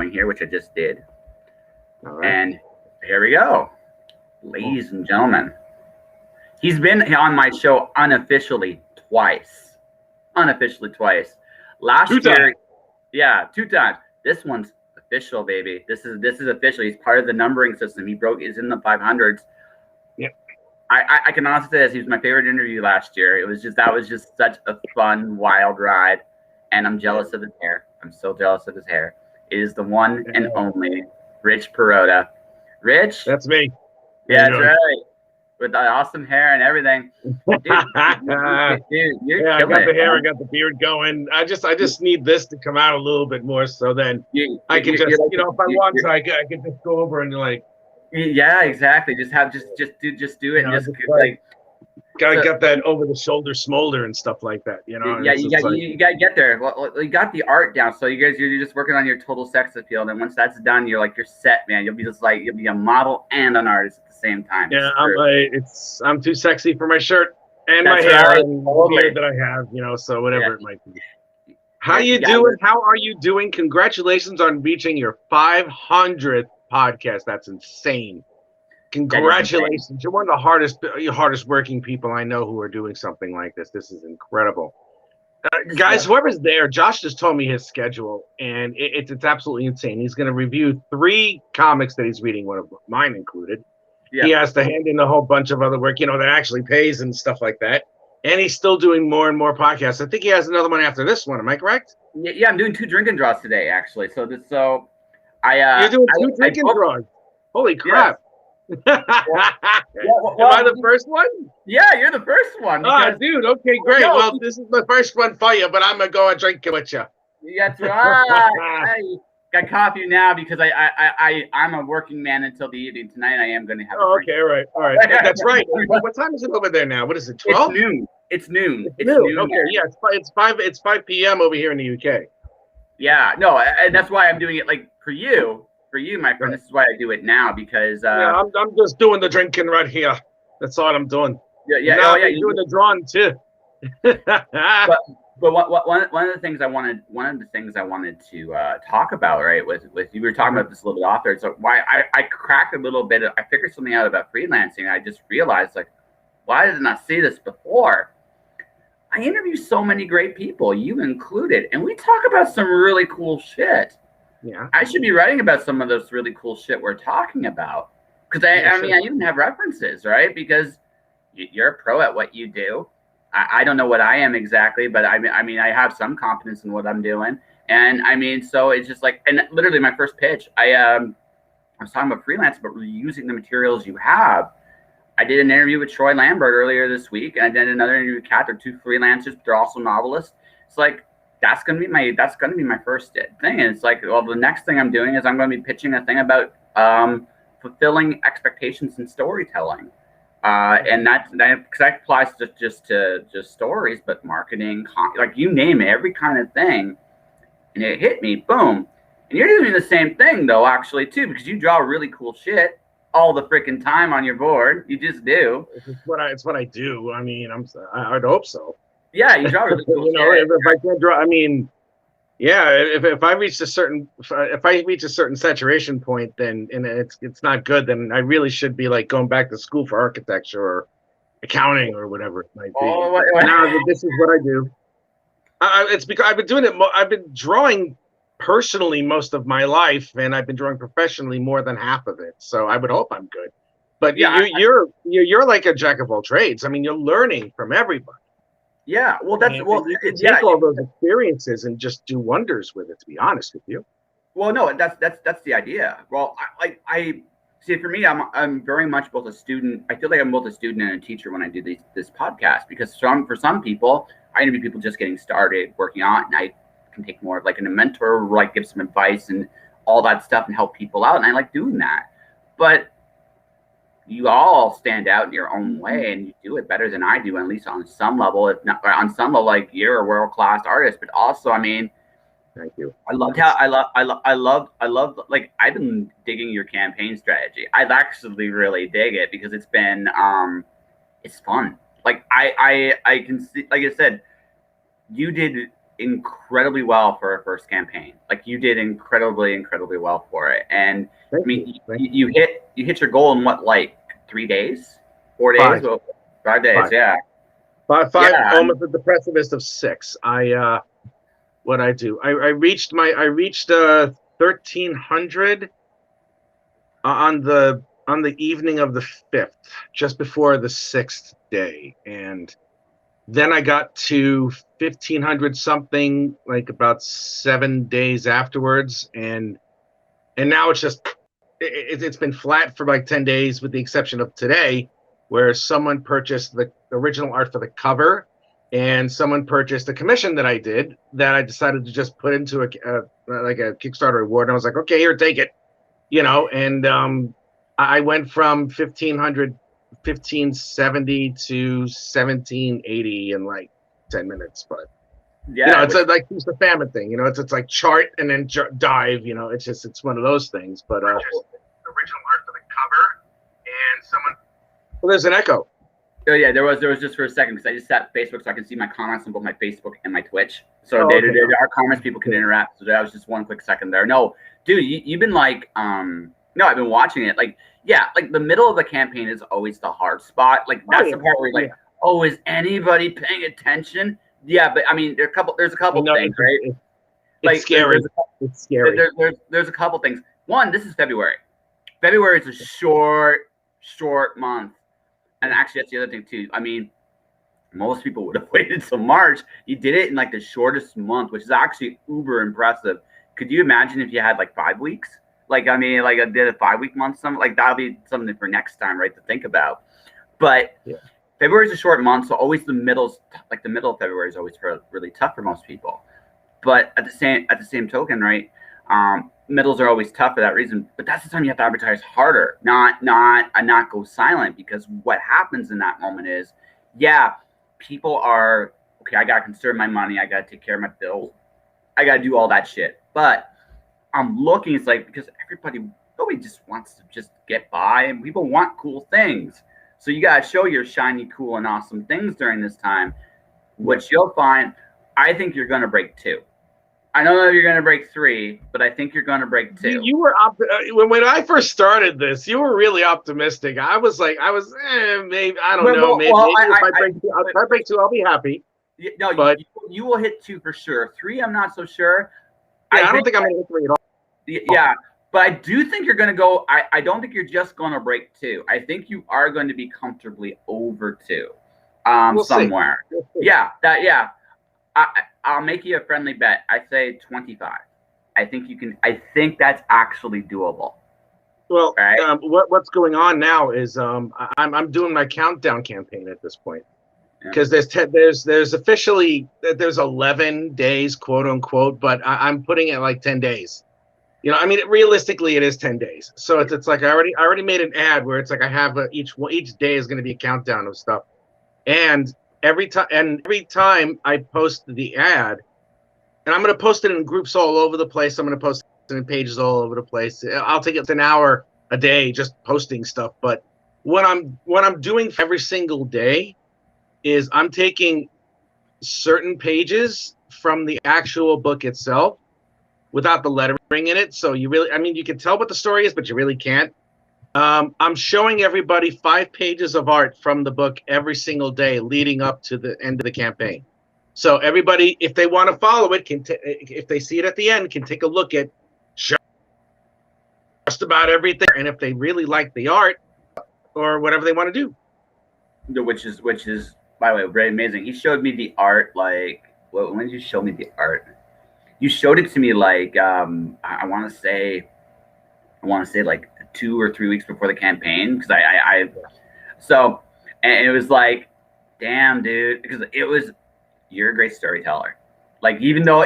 going here, which I just did. All right. And here we go. Ladies and gentlemen, he's been on my show unofficially twice. Last year, yeah, 2 times. This one's official, baby. This is official. He's part of the numbering system. He's in the 500s. Yep. I can honestly say this. He was my favorite interview last year. That was just such a fun, wild ride. And I'm jealous of his hair. I'm so jealous of his hair. It is the one and only Rich Perotta. Rich? That's me. Yeah, that's right. With the awesome hair and everything. Dude, you're yeah, I got killing the it, hair, man. I got the beard going. I just need this to come out a little bit more, so then I can just, if I want to, I can just go over and like. Yeah, exactly. Just do it. And just like gotta get that over the shoulder smolder and stuff like that, you know. Yeah, you gotta get there. Well, you got the art down, so you're just working on your total sex appeal, and once that's done, you're set, man. You'll be a model and an artist at the same time. Yeah, I'm too sexy for my shirt and my hair and the beard that I have, so whatever it might be. How you doing? How are you doing? Congratulations on reaching your 500th podcast. That's insane. Congratulations. You're one of the hardest working people I know who are doing something like this. This is incredible. Guys, whoever's there, Josh just told me his schedule, and it's absolutely insane. He's going to review 3 comics that he's reading, one of mine included. Yeah. He has to hand in a whole bunch of other work, that actually pays and stuff like that. And he's still doing more and more podcasts. I think he has another one after this one. Am I correct? Yeah, I'm doing 2 drinking draws today, actually. You're doing 2 drinking draws. Holy crap. Yeah. Am I the first one? Yeah, you're the first one. Oh, dude. Okay, great. Well, this is the first one for you, but I'm going to go and drink it with you. That's right. I caught you now because I'm a working man until the evening. Tonight I am going to have a drink. Okay, all right. That's right. What time is it over there now? What is it, 12? It's noon. It's noon. Okay, yeah, it's 5 p.m. over here in the UK. Yeah, no, and that's why I'm doing it for you, my friend. This is why I do it now because I'm just doing the drinking right here. That's all I'm doing. Yeah. You're doing the drawing too. But one of the things I wanted to talk about, right, was you were talking about this a little bit off there. So why I cracked a little bit. I figured something out about freelancing. I just realized why did I not see this before? I interview so many great people, you included, and we talk about some really cool shit. Yeah, I should be writing about some of those really cool shit we're talking about because I even have references, right? Because you're a pro at what you do. I don't know what I am exactly, but I I have some confidence in what I'm doing, and so it's just and literally my first pitch, I was talking about freelance, but reusing the materials you have. I did an interview with Troy Lambert earlier this week, and I did another interview with Kat. They're 2 freelancers, but they're also novelists. It's that's gonna be my first thing. And it's the next thing I'm doing is I'm gonna be pitching a thing about fulfilling expectations in storytelling. And that because that applies just to stories, but marketing, you name it, every kind of thing. And it hit me, boom. And you're doing the same thing though, actually too, because you draw really cool shit all the freaking time on your board. You just do. It's what I do. I'd hope so. Yeah, you draw really cool shit. If I can't draw, if I reach a certain saturation point, then and it's not good, then I really should be going back to school for architecture or accounting or whatever it might be. Now this is what I do. It's because I've been doing it. I've been drawing personally most of my life, and I've been drawing professionally more than half of it. So I would hope I'm good. But you're like a jack of all trades. You're learning from everybody. Yeah, well, you can take all those experiences and just do wonders with it. To be honest with you. Well, no, that's the idea. Well, I see. For me, I'm very much both a student. I feel like I'm both a student and a teacher when I do this podcast because for some people, I interview people just getting started working on it, and I can take more of a mentor, give some advice and all that stuff and help people out, and I like doing that. But you all stand out in your own way, and you do it better than I do, at least on some level. If not on some level, you're a world-class artist, but also, thank you. I love I've been digging your campaign strategy. I've actually really dig it because it's been it's fun. I can see, like I said, you did incredibly well for a first campaign. Like you did incredibly well for it. And Thank I mean, you. you hit your goal in what, like 3 days, 4 days, 5, well, 5 days, 5. yeah. 5, yeah, almost at the precipice of 6. What I do, I reached 1300 on the evening of the 5th, just before the 6th day, and then I got to 1500 something like about 7 days afterwards, and now it's just it's been flat for like 10 days, with the exception of today, where someone purchased the original art for the cover, and someone purchased a commission that I did that I decided to just put into a Kickstarter reward. And I was like, okay, here, take it, and I went from 1570 to 1780 in like 10 minutes. But yeah, it's like Feast of Famine thing. It's like chart and then dive. It's one of those things. But original art for the cover, and someone. Well, there's an echo. Oh yeah, there was just for a second, because I just sat Facebook so I can see my comments on both my Facebook and my Twitch. So there are comments, people can interact. So that was just one quick second there. No, dude, you've been like, no, I've been watching it. Like, yeah, like the middle of the campaign is always the hard spot. Like that's the part where you're like, oh, is anybody paying attention? Yeah, but I mean, there's a couple things, right? It's scary. It's scary. There's a couple things. One, this is February. February is a short month. And actually, that's the other thing too. I mean, most people would have waited till March. You did it in like the shortest month, which is actually uber impressive. Could you imagine if you had like 5 weeks? Like, I mean, like I did a 5-week month, something like that'll be something for next time, right? To think about. But February is a short month, so always the middle of February is always really tough for most people. But at the same token, right? Middles are always tough for that reason, but that's the time you have to advertise harder, not go silent, because what happens in that moment is, people are, okay, I gotta conserve my money, I gotta take care of my bills, I gotta do all that shit. But I'm looking, it's like, because nobody just wants to just get by, and people want cool things. So you gotta show your shiny, cool, and awesome things during this time, which you'll find, I think you're gonna break 2. I don't know if you're going to break 3, but I think you're going to break 2. You were when I first started this, you were really optimistic. I was maybe, I don't know. Maybe if I break 2, I'll be happy. No, but you will hit 2 for sure. 3, I'm not so sure. Yeah, I don't think I'm going to hit 3 at all. Yeah, but I do think you're going to go. I don't think you're just going to break 2. I think you are going to be comfortably over 2, somewhere. Yeah, I'll make you a friendly bet. I say 25. I think you can. I think that's actually doable. Well, right? What's going on now is I'm doing my countdown campaign at this point, because there's officially 11 days, quote unquote, but I'm putting it like 10 days. I mean, realistically, it is 10 days. So it's like I already made an ad where it's like I have each day is going to be a countdown of stuff, and every time I post the ad, and I'm going to post it in groups all over the place. I'm going to post it in pages all over the place. I'll take an hour a day just posting stuff. But what I'm doing every single day is I'm taking certain pages from the actual book itself without the lettering in it. So you can tell what the story is, but you really can't. I'm showing everybody 5 pages of art from the book every single day leading up to the end of the campaign. So everybody, if they want to follow it, if they see it at the end, can take a look at just about everything. And if they really like the art or whatever they want to do. Which is, by the way, very amazing. He showed me the art, like, when did you show me the art? You showed it to me like, I want to say like 2 or 3 weeks before the campaign, because and it was like, damn, dude, because you're a great storyteller. Like, no,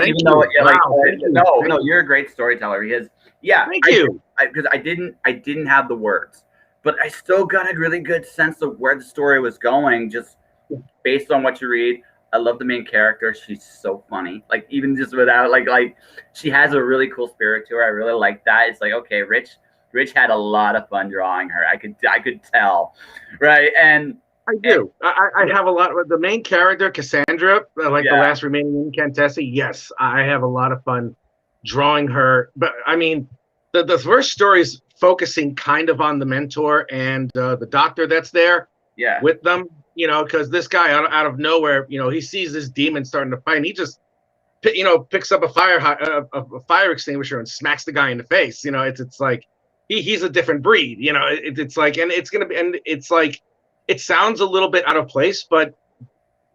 you're a great storyteller, because thank you. Because I didn't have the words, but I still got a really good sense of where the story was going, just based on what you read. I love the main character. She's so funny. Like, even just without like she has a really cool spirit to her. I really like that. It's like, okay, Rich had a lot of fun drawing her. I could tell, right? And I do. I have a lot of the main character, Cassandra, like the last remaining Incantesi. Yes, I have a lot of fun drawing her. But I mean, the first story is focusing kind of on the mentor and the doctor that's there with them. You know, because this guy out of nowhere, you know, he sees this demon starting to fight, and he just, you know, picks up a fire extinguisher and smacks the guy in the face. You know, it's like he's a different breed. You know, it's like, and it's gonna be, and it's like, it sounds a little bit out of place, but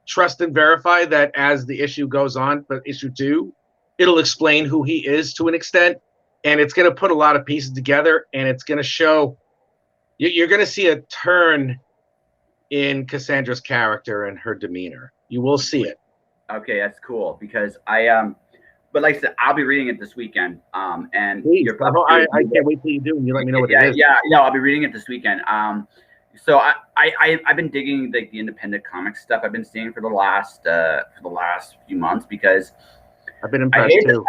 trust and verify that as the issue goes on, but issue 2, it'll explain who he is to an extent, and it's going to put a lot of pieces together, and it's going to show, you're going to see a turn in Cassandra's character and her demeanor. You will see it. Okay, that's cool, because but like I said, I'll be reading it this weekend. And please, I can't wait till you do, and you let me know what it is. Yeah, I'll be reading it this weekend. So I've been digging like the independent comic stuff I've been seeing for the last few months, because I've been impressed too.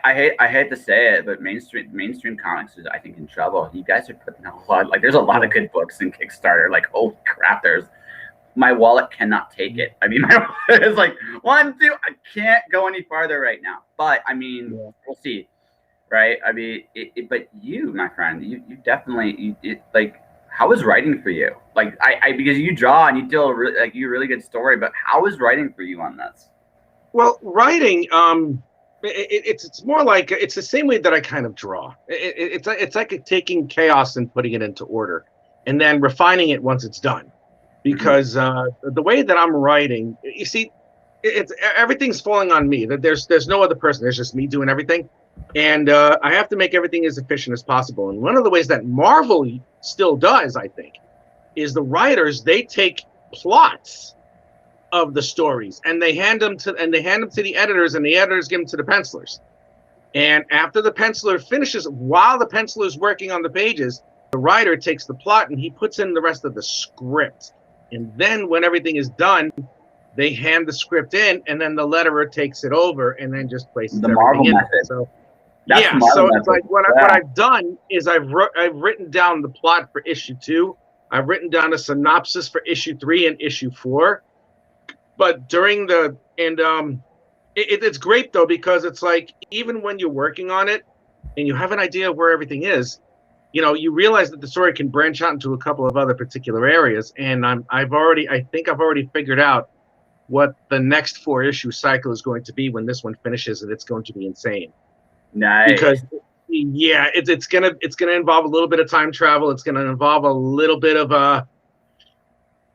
I hate to say it, but mainstream comics is, I think, in trouble. You guys are putting out a lot. Like, there's a lot of good books in Kickstarter. Like, holy crap, my wallet cannot take it. I mean, my wallet is like 1, 2. I can't go any farther right now. But I mean, we'll see, right? I mean, but you, my friend, you definitely like. How is writing for you? Like, because you draw and you tell a really good story, but how is writing for you on this? Well, writing, it's more like, it's the same way that I kind of draw. It's like taking chaos and putting it into order, and then refining it once it's done. Because the way that I'm writing, you see, everything's falling on me. There's no other person. There's just me doing everything. And I have to make everything as efficient as possible. And one of the ways that Marvel still does, I think, is the writers, they take plots of the stories and they hand them to the editors, and the editors give them to the pencilers. And after the penciler finishes, while the penciler is working on the pages, the writer takes the plot and he puts in the rest of the script. And then when everything is done, they hand the script in, and then the letterer takes it over and then just places the Marvel in method. So it's like what I've done is I've written down the plot for issue 2. I've written down a synopsis for issue 3 and issue 4. But during it's great though, because it's like, even when you're working on it and you have an idea of where everything is, you know, you realize that the story can branch out into a couple of other particular areas. And I think I've already figured out what the next 4-issue cycle is going to be when this one finishes, and it's going to be insane. Nice. Because it's gonna involve a little bit of time travel. It's gonna involve a little bit of a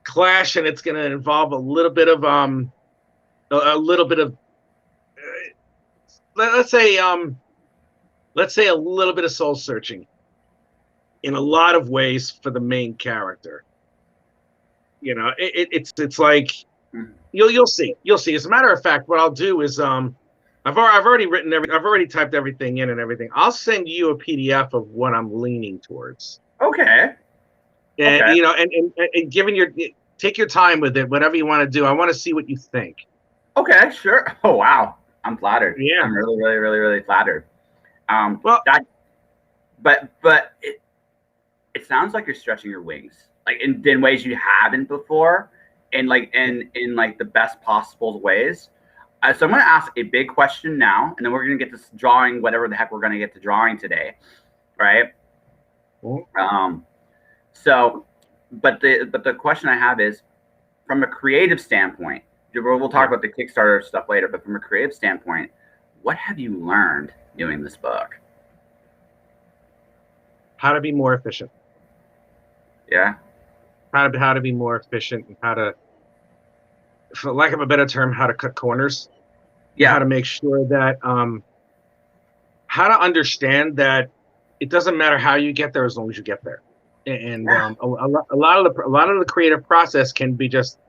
clash, and it's gonna involve a little bit of let's say a little bit of soul searching in a lot of ways for the main character. You know, it's like, you'll see. As a matter of fact, what I'll do is I've already typed everything in and everything. I'll send you a PDF of what I'm leaning towards. Okay. And you know, and take your time with it, whatever you want to do. I want to see what you think. Okay, sure. Oh wow, I'm flattered. Yeah, I'm really, really, really, really flattered. But it sounds like you're stretching your wings, like in ways you haven't before, in the best possible ways. So I'm going to ask a big question now, and then we're going to get to drawing whatever the heck we're going to get to drawing today, right? Cool. But the question I have is, from a creative standpoint, we'll talk about the Kickstarter stuff later, but from a creative standpoint, what have you learned doing this book? How to be more efficient. Yeah. How to be more efficient, and how to, for lack of a better term, how to cut corners. Yeah. How to make sure that, how to understand that it doesn't matter how you get there as long as you get there. And a lot of the creative process can be just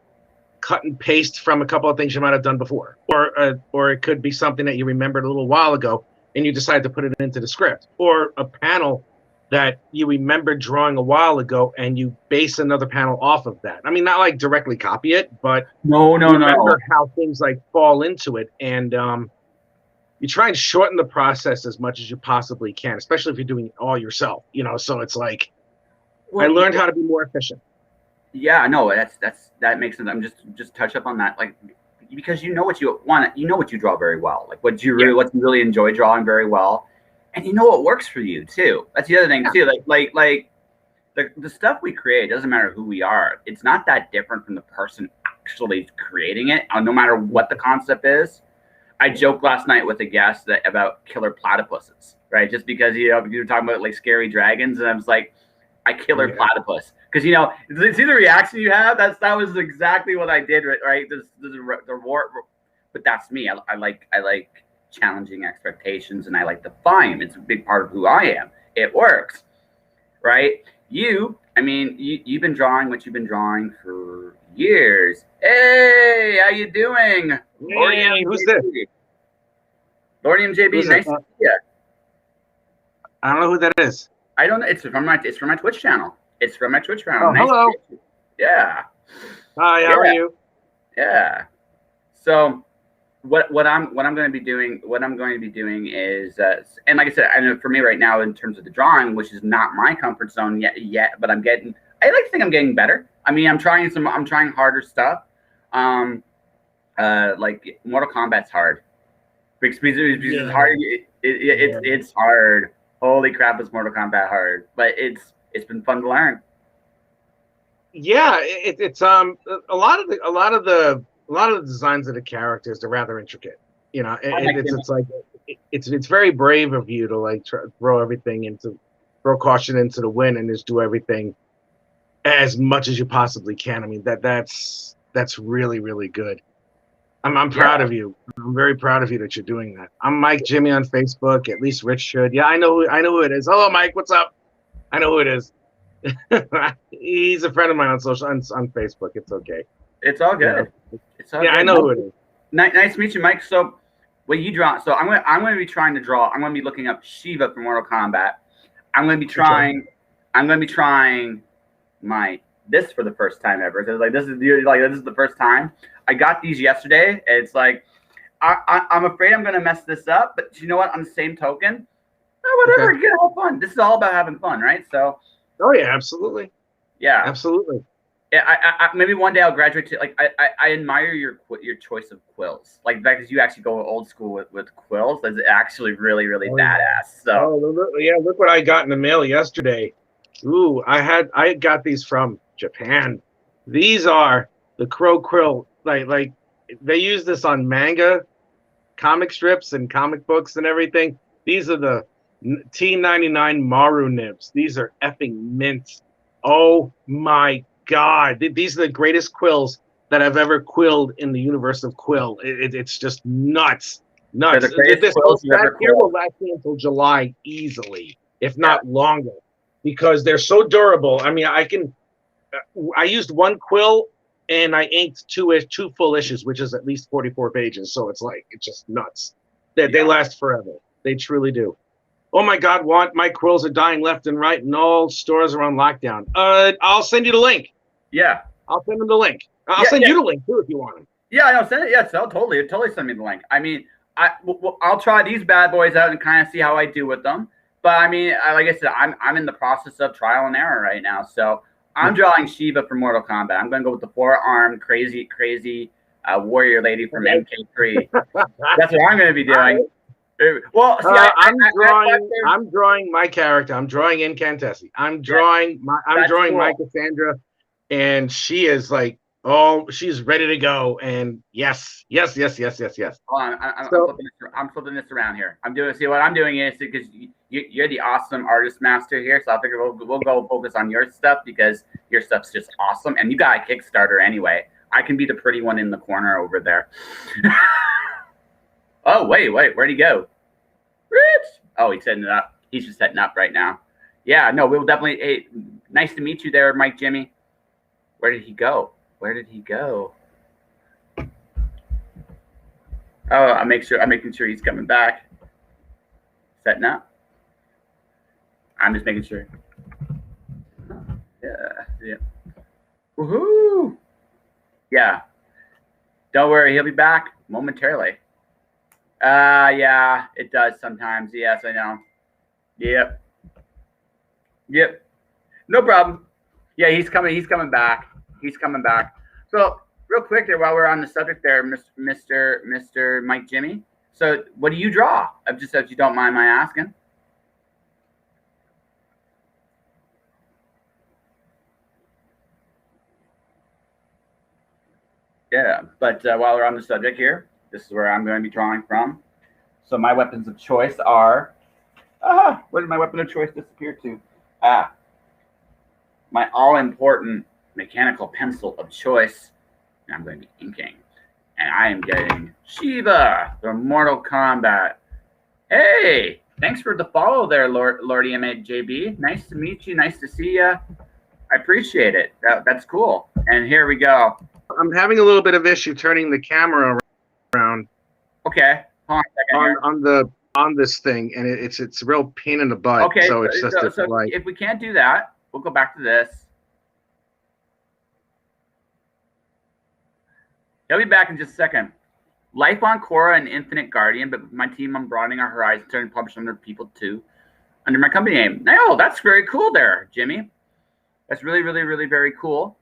cut and paste from a couple of things you might have done before, or it could be something that you remembered a little while ago and you decide to put it into the script, or a panel that you remembered drawing a while ago and you base another panel off of that. I mean, not like directly copy it, but remember how things like fall into it, and you try and shorten the process as much as you possibly can, especially if you're doing it all yourself. You know, so it's like, I learned how to be more efficient. Yeah, no, that makes sense. I'm just touch up on that, like, because you know what you want, you know what you draw very well, like what you really enjoy drawing very well, and you know what works for you too. That's the other thing too. Like the stuff we create doesn't matter who we are. It's not that different from the person actually creating it, no matter what the concept is. I joked last night with a guest about killer platypuses, right? Just because you were talking about like scary dragons, and I was like, I killer platypus, because see the reaction you have. That was exactly what I did, right? But that's me. I like challenging expectations, and I like defying them. It's a big part of who I am. It works, right? You've been drawing what you've been drawing for years. Hey, how you doing? Hey, who's this? Lordium JB, nice to see you. I don't know who that is. I don't know. It's from my Twitch channel. It's from my Twitch channel. Oh, nice hello. Yeah. Hi, how are you? Yeah. So what I'm going to be doing is and like I said, I know for me right now in terms of the drawing, which is not my comfort zone yet, but I like to think I'm getting better. I mean, I'm trying harder stuff. Like Mortal Kombat's hard. Because it's hard. It's hard. Holy crap, is Mortal Kombat hard? But it's been fun to learn. Yeah, it's a lot of the designs of the characters are rather intricate. You know, it's very brave of you to like throw caution into the wind and just do everything as much as you possibly can. I mean that's really, really good. I'm proud of you. I'm very proud of you that you're doing that. I'm Mike Jimmy on Facebook. At least Rich should. Yeah, I know who it is. Hello, Mike. What's up? I know who it is. He's a friend of mine on Facebook. It's okay. It's all good. Yeah, it's all good. I know who it is. Nice to meet you, Mike. So, what you draw? So I'm going to be trying to draw. I'm going to be looking up Shiva from Mortal Kombat. I'm going to be trying this for the first time ever. So this is the first time. I got these yesterday, and it's like I'm afraid I'm going to mess this up. But you know what? On the same token, whatever, you have fun. This is all about having fun, right? So. Oh yeah, absolutely. Yeah, absolutely. Yeah, I maybe one day I'll graduate to like I admire your choice of quills. Like that, because you actually go old school with quills. That's actually really badass. So look what I got in the mail yesterday. Ooh, I got these from Japan. These are the crow quill. Like they use this on manga, comic strips, and comic books and everything. These are the T99 Maru nibs. These are effing mint. Oh my God. These are the greatest quills that I've ever quilled in the universe of quill. It's just nuts. This here will last me until July easily, if not longer, because they're so durable. I mean, I used one quill and I inked two full issues, which is at least 44 pages. So it's just nuts. They last forever. They truly do. Oh my God, my quills are dying left and right, and all stores are on lockdown. I'll send you the link. Yeah. I'll send them the link. I'll send you the link too if you want them. Yeah, I'll send it. Yeah, so totally send me the link. I mean, I'll try these bad boys out and kind of see how I do with them. But I mean, like I said, I'm in the process of trial and error right now. So I'm drawing Shiva from Mortal Kombat. I'm going to go with the 4-armed crazy warrior lady from MK3. That's what I'm going to be doing. Well, see, I'm drawing my character. I'm drawing Incantesi. I'm drawing my Cassandra, and she is like, she's ready to go. And yes. Hold on, I'm flipping this around here. See what I'm doing is because you're the awesome artist master here, so I figure we'll go focus on your stuff because your stuff's just awesome, and you got a Kickstarter anyway. I can be the pretty one in the corner over there. Oh, wait, where'd he go? Rich! Oh, he's setting it up. He's just setting up right now. Yeah, no, we'll definitely. Hey, nice to meet you there, Mike Jimmy. Where did he go? Oh, I'm making sure he's coming back. Setting up. I'm just making sure. Yeah. Woohoo! Yeah. Don't worry, he'll be back momentarily. Yeah, it does sometimes. Yes, I know. Yep. No problem. Yeah, he's coming back. he's coming back. So real quick there, while we're on the subject there, Mr. Mike Jimmy. So what do you draw? Just if you don't mind my asking. Yeah, but while we're on the subject here, this is where I'm going to be drawing from. So my weapons of choice are, where did my weapon of choice disappear to? My all-important mechanical pencil of choice. And I'm going to be inking. And I am getting Shiva from Mortal Kombat. Hey, thanks for the follow there, Lordy MJB. Nice to meet you. Nice to see you. I appreciate it. That's cool. And here we go. I'm having a little bit of issue turning the camera around. Okay. Hold on a second on this thing, and it's a real pain in the butt. Okay. So it's just so like, if we can't do that, we'll go back to this. He'll be back in just a second. Life on Korra and Infinite Guardian, but with my team, I'm broadening our horizons, turning publish under people too, under my company name. No, that's very cool there, Jimmy. That's really, really, really very cool.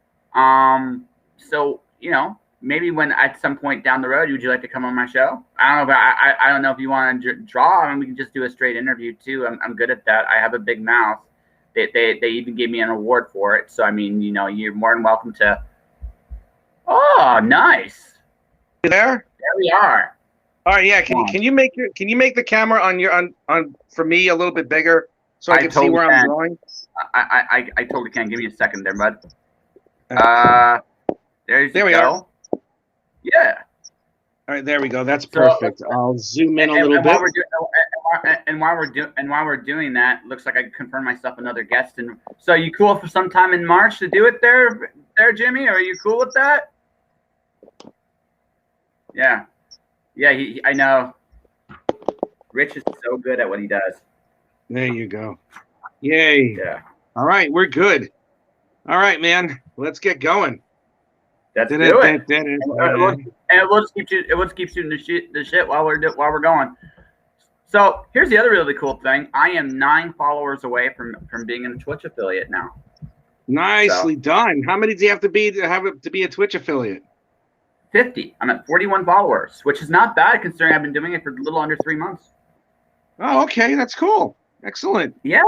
So, you know, maybe when at some point down the road, would you like to come on my show? I don't know, but I don't know if you want to draw. I mean, we can just do a straight interview too. I'm good at that. I have a big mouth. They even gave me an award for it. So, I mean, you know, you're more than welcome to. Oh, nice. You there? There we are. All right, yeah. Can you make the camera on for me a little bit bigger so I can see where I'm drawing? I totally can. Give me a second there, bud. There we go. Yeah. All right, there we go. That's perfect. I'll zoom in a little bit. While we're doing that, looks like I confirmed myself another guest. And so, you cool for sometime in March to do it there, Jimmy? Are you cool with that? Yeah. Yeah. I know. Rich is so good at what he does. There you go. Yay. Yeah. All right, we're good. All right, man. Let's get going. Let's do it. And we'll just keep shooting the shit while we're going. So here's the other really cool thing. I am 9 followers away from being a Twitch affiliate now. Nicely done. How many do you have to be a Twitch affiliate? 50. I'm at 41 followers, which is not bad considering I've been doing it for a little under 3 months. Oh, okay. That's cool. Excellent. Yeah.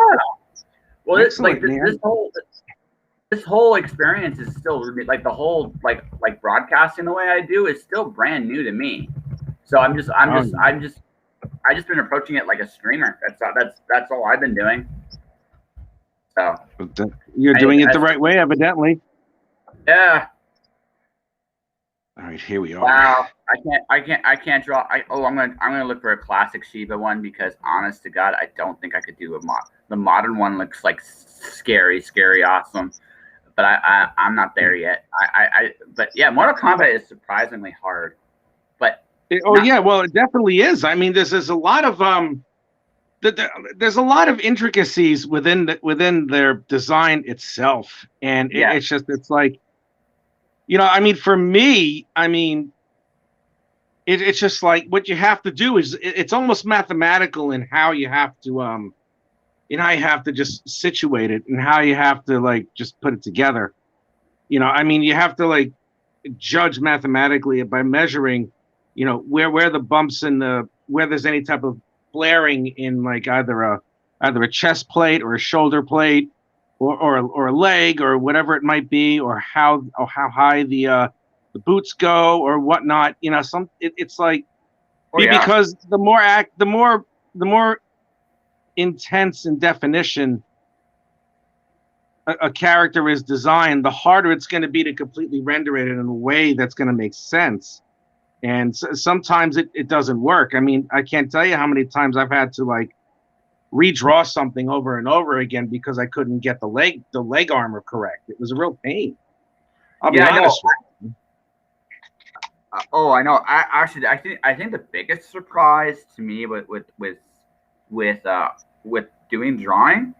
Well, it's like this whole experience is still like the whole like broadcasting the way I do is still brand new to me. So I just been approaching it like a streamer. That's all I've been doing. So you're doing it the right way, evidently. Yeah. All right, here we are. Wow, I can't draw. I'm gonna look for a classic Shiva one because honest to God, I don't think I could do the modern one looks like scary awesome, but I'm not there yet. But yeah, Mortal Kombat is surprisingly hard. But yeah, well, it definitely is. I mean, there's a lot of there's a lot of intricacies within their design itself, and it's like. You know, I mean, for me, I mean, it's just like what you have to do is it's almost mathematical in how you have to, just situate it and how you have to like just put it together. You know, I mean, you have to like judge mathematically by measuring, you know, where the bumps in where there's any type of flaring in like either a chest plate or a shoulder plate. Or a leg or whatever it might be, or how high the boots go or whatnot. You know, it's like because the more intense in definition a character is designed, the harder it's going to be to completely render it in a way that's going to make sense. And sometimes it doesn't work. I mean, I can't tell you how many times I've had to like redraw something over and over again because I couldn't get the leg armor correct. It was a real pain. I'll be honest with you. I know. I think the biggest surprise to me with doing drawing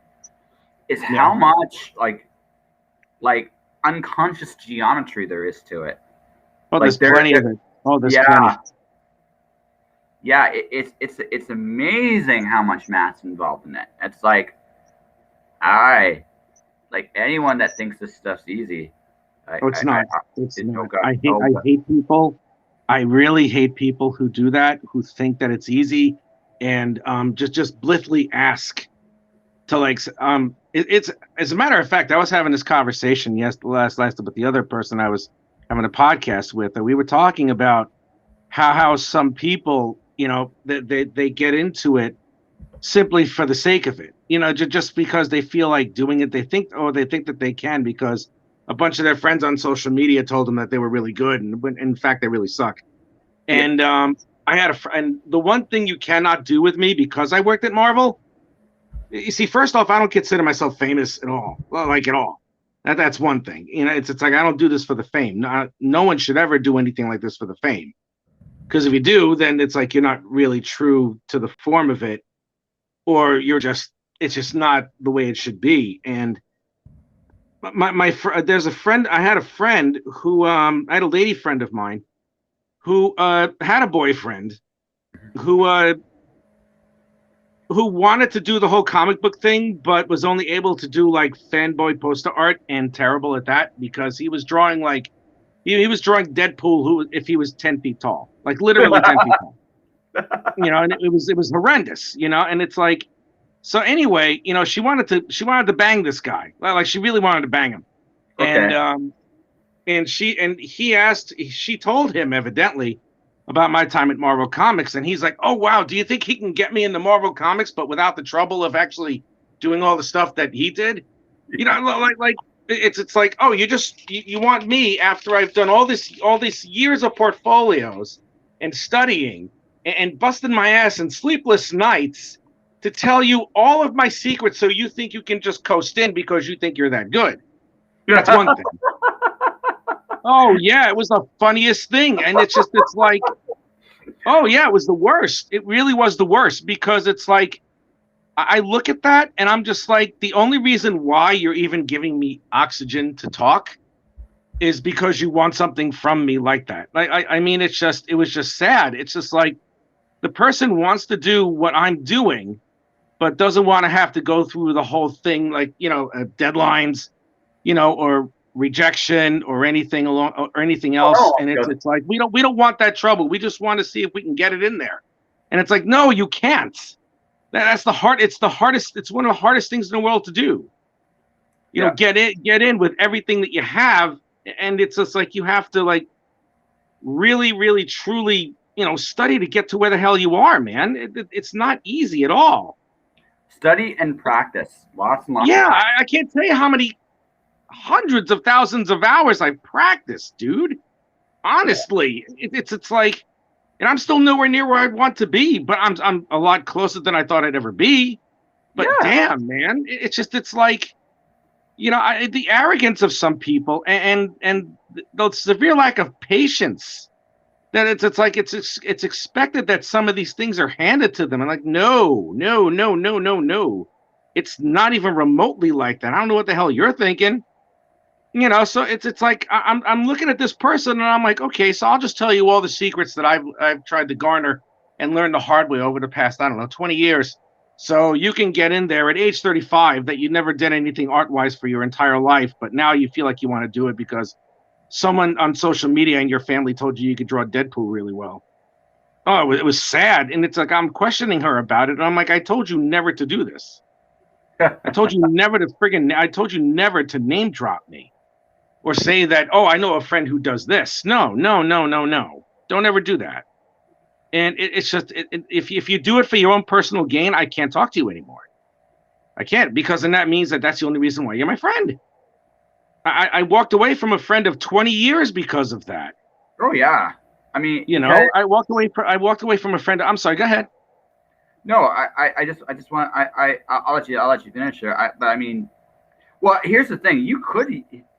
is how much like unconscious geometry there is to it. Oh, there's plenty of it. Oh, there's plenty. Yeah, it's amazing how much math's involved in it. It's like anyone that thinks this stuff's easy, It's not. It's not. I Oh, hate people. I really hate people who do that, who think that it's easy, and just blithely ask to like it's as a matter of fact, I was having this conversation last with the other person I was having a podcast with, and we were talking about how some people, they get into it simply for the sake of it, just because they feel like doing it. They think that they can because a bunch of their friends on social media told them that they were really good, and in fact they really suck. And I had a friend. The one thing you cannot do with me, because I worked at Marvel, you see, first off, I don't consider myself famous at all, like at all. That's one thing. It's like I don't do this for the fame. No one should ever do anything like this for the fame, because if you do, then it's like you're not really true to the form of it, or it's just not the way it should be. And there's a friend. I had a friend who I had a lady friend of mine who had a boyfriend who wanted to do the whole comic book thing, but was only able to do like fanboy poster art, and terrible at that because he was drawing like he was drawing Deadpool if he was 10 feet tall, like literally 10 feet tall. And it was horrendous, and it's like, so anyway, she wanted to bang this guy. Like she really wanted to bang him. Okay. And she told him evidently about my time at Marvel Comics, and he's like, "Oh wow, do you think he can get me into Marvel Comics, but without the trouble of actually doing all the stuff that he did?" Like it's like, oh, you want me after I've done all these years of portfolios and studying and busting my ass and sleepless nights to tell you all of my secrets, so you think you can just coast in because you think you're that good. That's one thing. Oh yeah, it was the funniest thing, and it's like, oh yeah, it was the worst. It really was the worst, because it's like I look at that and I'm just like, the only reason why you're even giving me oxygen to talk is because you want something from me like that. I mean, it was just sad. It's just like the person wants to do what I'm doing, but doesn't want to have to go through the whole thing, like, deadlines, or rejection or anything else. And it's like, we don't want that trouble. We just want to see if we can get it in there. And it's like, no, you can't. It's one of the hardest things in the world to do. Get in with everything that you have. And it's just like, you have to like really, really, truly, study to get to where the hell you are, man. It's not easy at all. Study and practice. Lots and lots. Yeah, I can't tell you how many hundreds of thousands of hours I've practiced, dude. Honestly, it's like, and I'm still nowhere near where I want to be, but I'm a lot closer than I thought I'd ever be. But damn, man, it's like, the arrogance of some people and the severe lack of patience. That it's like it's expected that some of these things are handed to them. And like, no. It's not even remotely like that. I don't know what the hell you're thinking. So it's like I'm looking at this person and I'm like, okay, so I'll just tell you all the secrets that I've tried to garner and learn the hard way over the past, 20 years. So you can get in there at age 35 that you never did anything art-wise for your entire life, but now you feel like you want to do it because someone on social media and your family told you could draw Deadpool really well. Oh, it was sad. And it's like, I'm questioning her about it. And I'm like, I told you never to do this. I told you never to name drop me or say that, oh, I know a friend who does this. No. Don't ever do that. And it's just, if you do it for your own personal gain, I can't talk to you anymore. I can't, because then that means that's the only reason why you're my friend. I walked away from a friend of 20 years because of that. Oh yeah, I mean, I walked away from a friend. I'm sorry. Go ahead. No, I just want I'll let you finish here. But I mean, well, here's the thing. You could,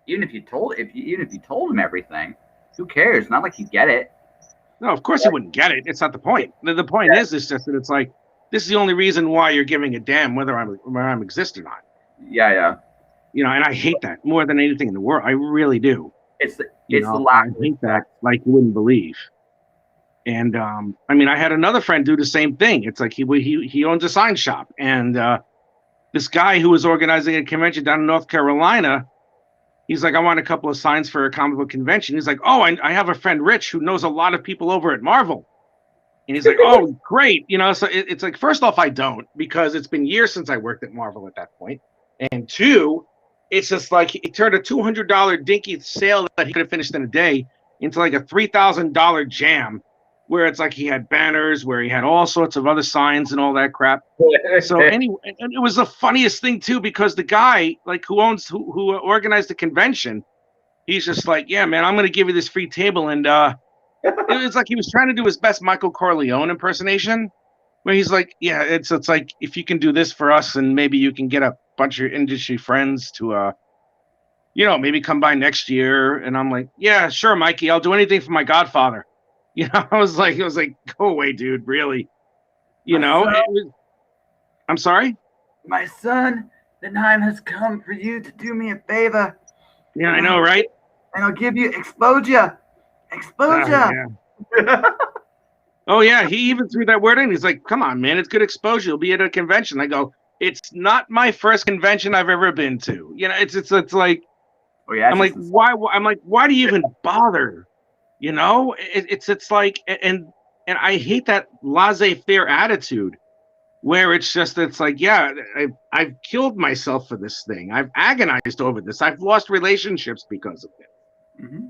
even if you told him everything, who cares? Not like you get it. No, of course he wouldn't get it. It's not the point. The point is just that it's like, this is the only reason why you're giving a damn whether I'm exist or not. Yeah. And I hate that more than anything in the world. I really do. It's the lack. I hate that like you wouldn't believe. And I mean, I had another friend do the same thing. It's like he owns a sign shop, and this guy who was organizing a convention down in North Carolina He's like, I want a couple of signs for a comic book convention. He's like, oh, I have a friend, Rich, who knows a lot of people over at Marvel. And he's like, oh, great. So it's like, first off, I don't, because it's been years since I worked at Marvel at that point. And two, it's just like he turned a $200 dinky sale that he could have finished in a day into like a $3,000 jam, where it's like he had banners, where he had all sorts of other signs and all that crap. So anyway, and it was the funniest thing too, because the guy like who organized the convention, he's just like, yeah, man, I'm going to give you this free table. And it was like he was trying to do his best Michael Corleone impersonation, where he's like, yeah, it's like, if you can do this for us, and maybe you can get a bunch of your industry friends to maybe come by next year. And I'm like, yeah, sure, Mikey, I'll do anything for my godfather. I was like, go away, dude, really. I'm sorry? My son, the time has come for you to do me a favor. Yeah, I know, right? And I'll give you exposure. Exposure. Yeah. Oh, yeah. He even threw that word in. He's like, come on, man. It's good exposure. You'll be at a convention. I go, it's not my first convention I've ever been to. It's like, oh, yeah, I'm like, why? I'm like, why do you even bother? It's like, and I hate that laissez-faire attitude, where it's like, yeah, I've killed myself for this thing. I've agonized over this. I've lost relationships because of it. Mm-hmm.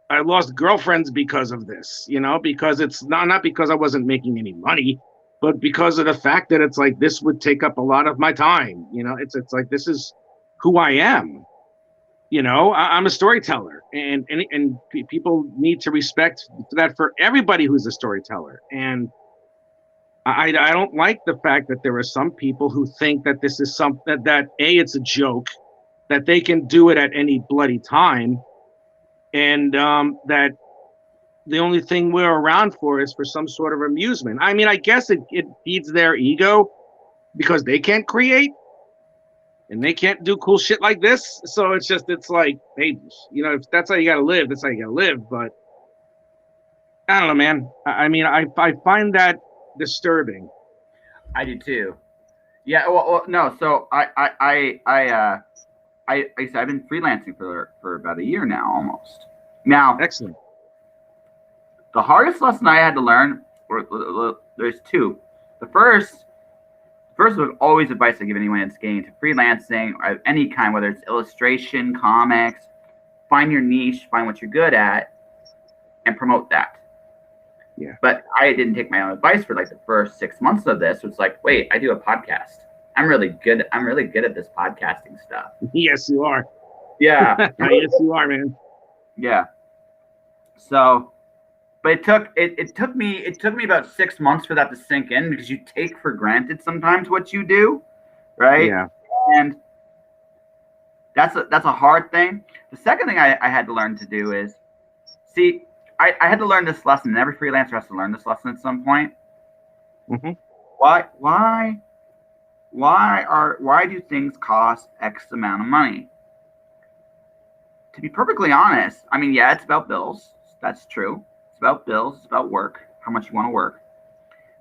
I lost girlfriends because of this, because it's not because I wasn't making any money, but because of the fact that it's like, this would take up a lot of my time. It's like, this is who I am. I'm a storyteller, and people need to respect that for everybody who's a storyteller. And I don't like the fact that there are some people who think that this is something that it's a joke, that they can do it at any bloody time, and that the only thing we're around for is for some sort of amusement. I mean, I guess it feeds their ego, because they can't create and they can't do cool shit like this. So it's like, hey, if that's how you got to live, that's how you got to live. But I don't know, man. I mean, I find that disturbing. I do too. Yeah. Well no. So I've been freelancing for about a year now, almost. Now, excellent. The hardest lesson I had to learn, there's two. The first was always advice I give anyone that's getting into freelancing of any kind, whether it's illustration, comics. Find your niche, find what you're good at, and promote that. Yeah. But I didn't take my own advice for like the first 6 months of this. It's like, wait, I do a podcast. I'm really good at this podcasting stuff. Yes, you are. Yeah. Yes, you are, man. Yeah. So, but it took me about 6 months for that to sink in, because you take for granted sometimes what you do, right? Yeah. And that's a hard thing. The second thing I had to learn to do is, see, I had to learn this lesson, and every freelancer has to learn this lesson at some point. Mm-hmm. Why do things cost X amount of money? To be perfectly honest, I mean, yeah, it's about bills. That's true. It's about bills. It's about work, how much you want to work.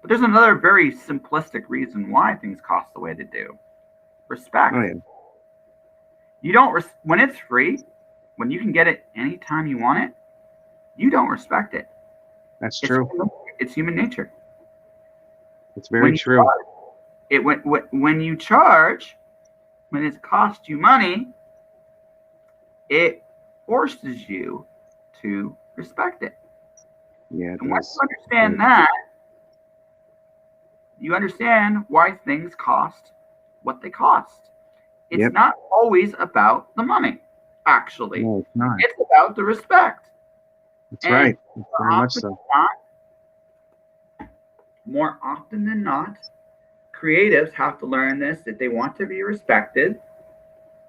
But there's another very simplistic reason why things cost the way they do. Respect. Oh, yeah. You don't when it's free, when you can get it anytime you want it, you don't respect it. That's true. It's human nature. It's very true. When you charge, when it costs you money, it forces you to respect it. Yeah. And once you understand that, you understand why things cost what they cost. It's not always about the money, actually. No, it's not. It's about the respect. That's right. Very much so. More often than not, creatives have to learn this. If they want to be respected,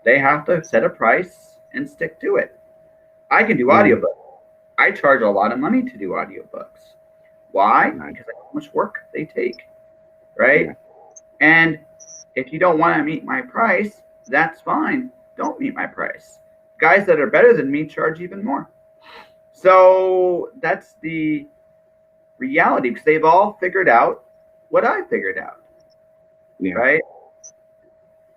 they have to set a price and stick to it. I can do audiobooks. I charge a lot of money to do audiobooks. Why? Because of how much work they take, right? Yeah. And if you don't want to meet my price, that's fine. Don't meet my price. Guys that are better than me charge even more. So that's the reality, because they've all figured out what I figured out, right?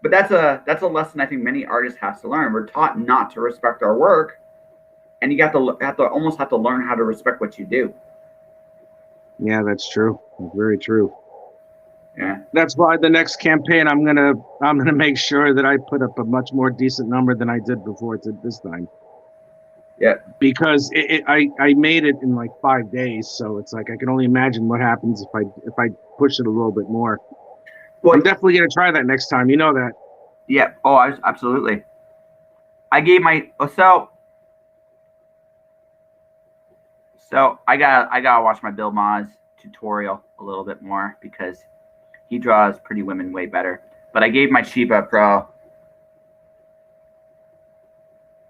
But that's a lesson I think many artists have to learn. We're taught not to respect our work, and you almost have to learn how to respect what you do. Yeah, that's true. That's very true. Yeah. That's why the next campaign I'm gonna make sure that I put up a much more decent number than I did before this time. Yeah. Because I made it in like 5 days, so it's like I can only imagine what happens if I push it a little bit more. Well, I'm definitely gonna try that next time. You know that. Yeah. Oh, absolutely. I gave my so I gotta watch my Bill Ma's tutorial a little bit more because he draws Pretty Women way better. But I gave my Chiba Pro.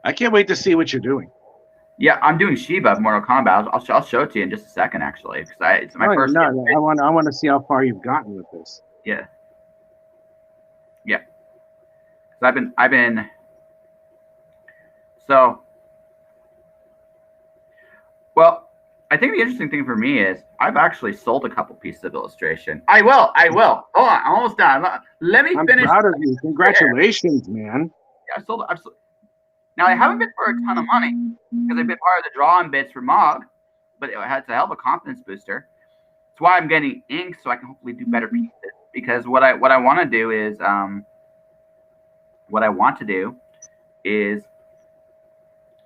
I can't wait to see what you're doing. Yeah, I'm doing Shiba Mortal Kombat. I'll show it to you in just a second, actually, because it's my first. No, I want to see how far you've gotten with this. Yeah. Yeah. So I've been. So. Well, I think the interesting thing for me is I've actually sold a couple pieces of illustration. I will. Hold on, I'm almost done. Let me finish. I'm proud of you. Congratulations, man. Yeah, I sold. Now, I haven't been for a ton of money because I've been part of the drawing bits for Mog, but it had to help a confidence booster. That's why I'm getting ink so I can hopefully do better pieces. Because what I want to do is I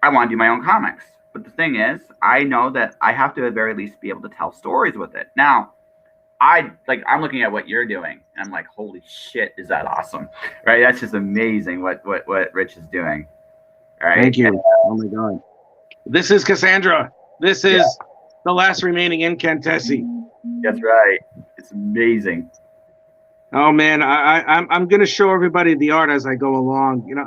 want to do my own comics. But the thing is, I know that I have to at the very least be able to tell stories with it. Now, I'm looking at what you're doing, and I'm like, holy shit, is that awesome? Right? That's just amazing what Rich is doing. Right. Thank you. Oh my God. This is Cassandra. This is the last remaining Incantesi. That's right. It's amazing. Oh man, I'm gonna show everybody the art as I go along. You know,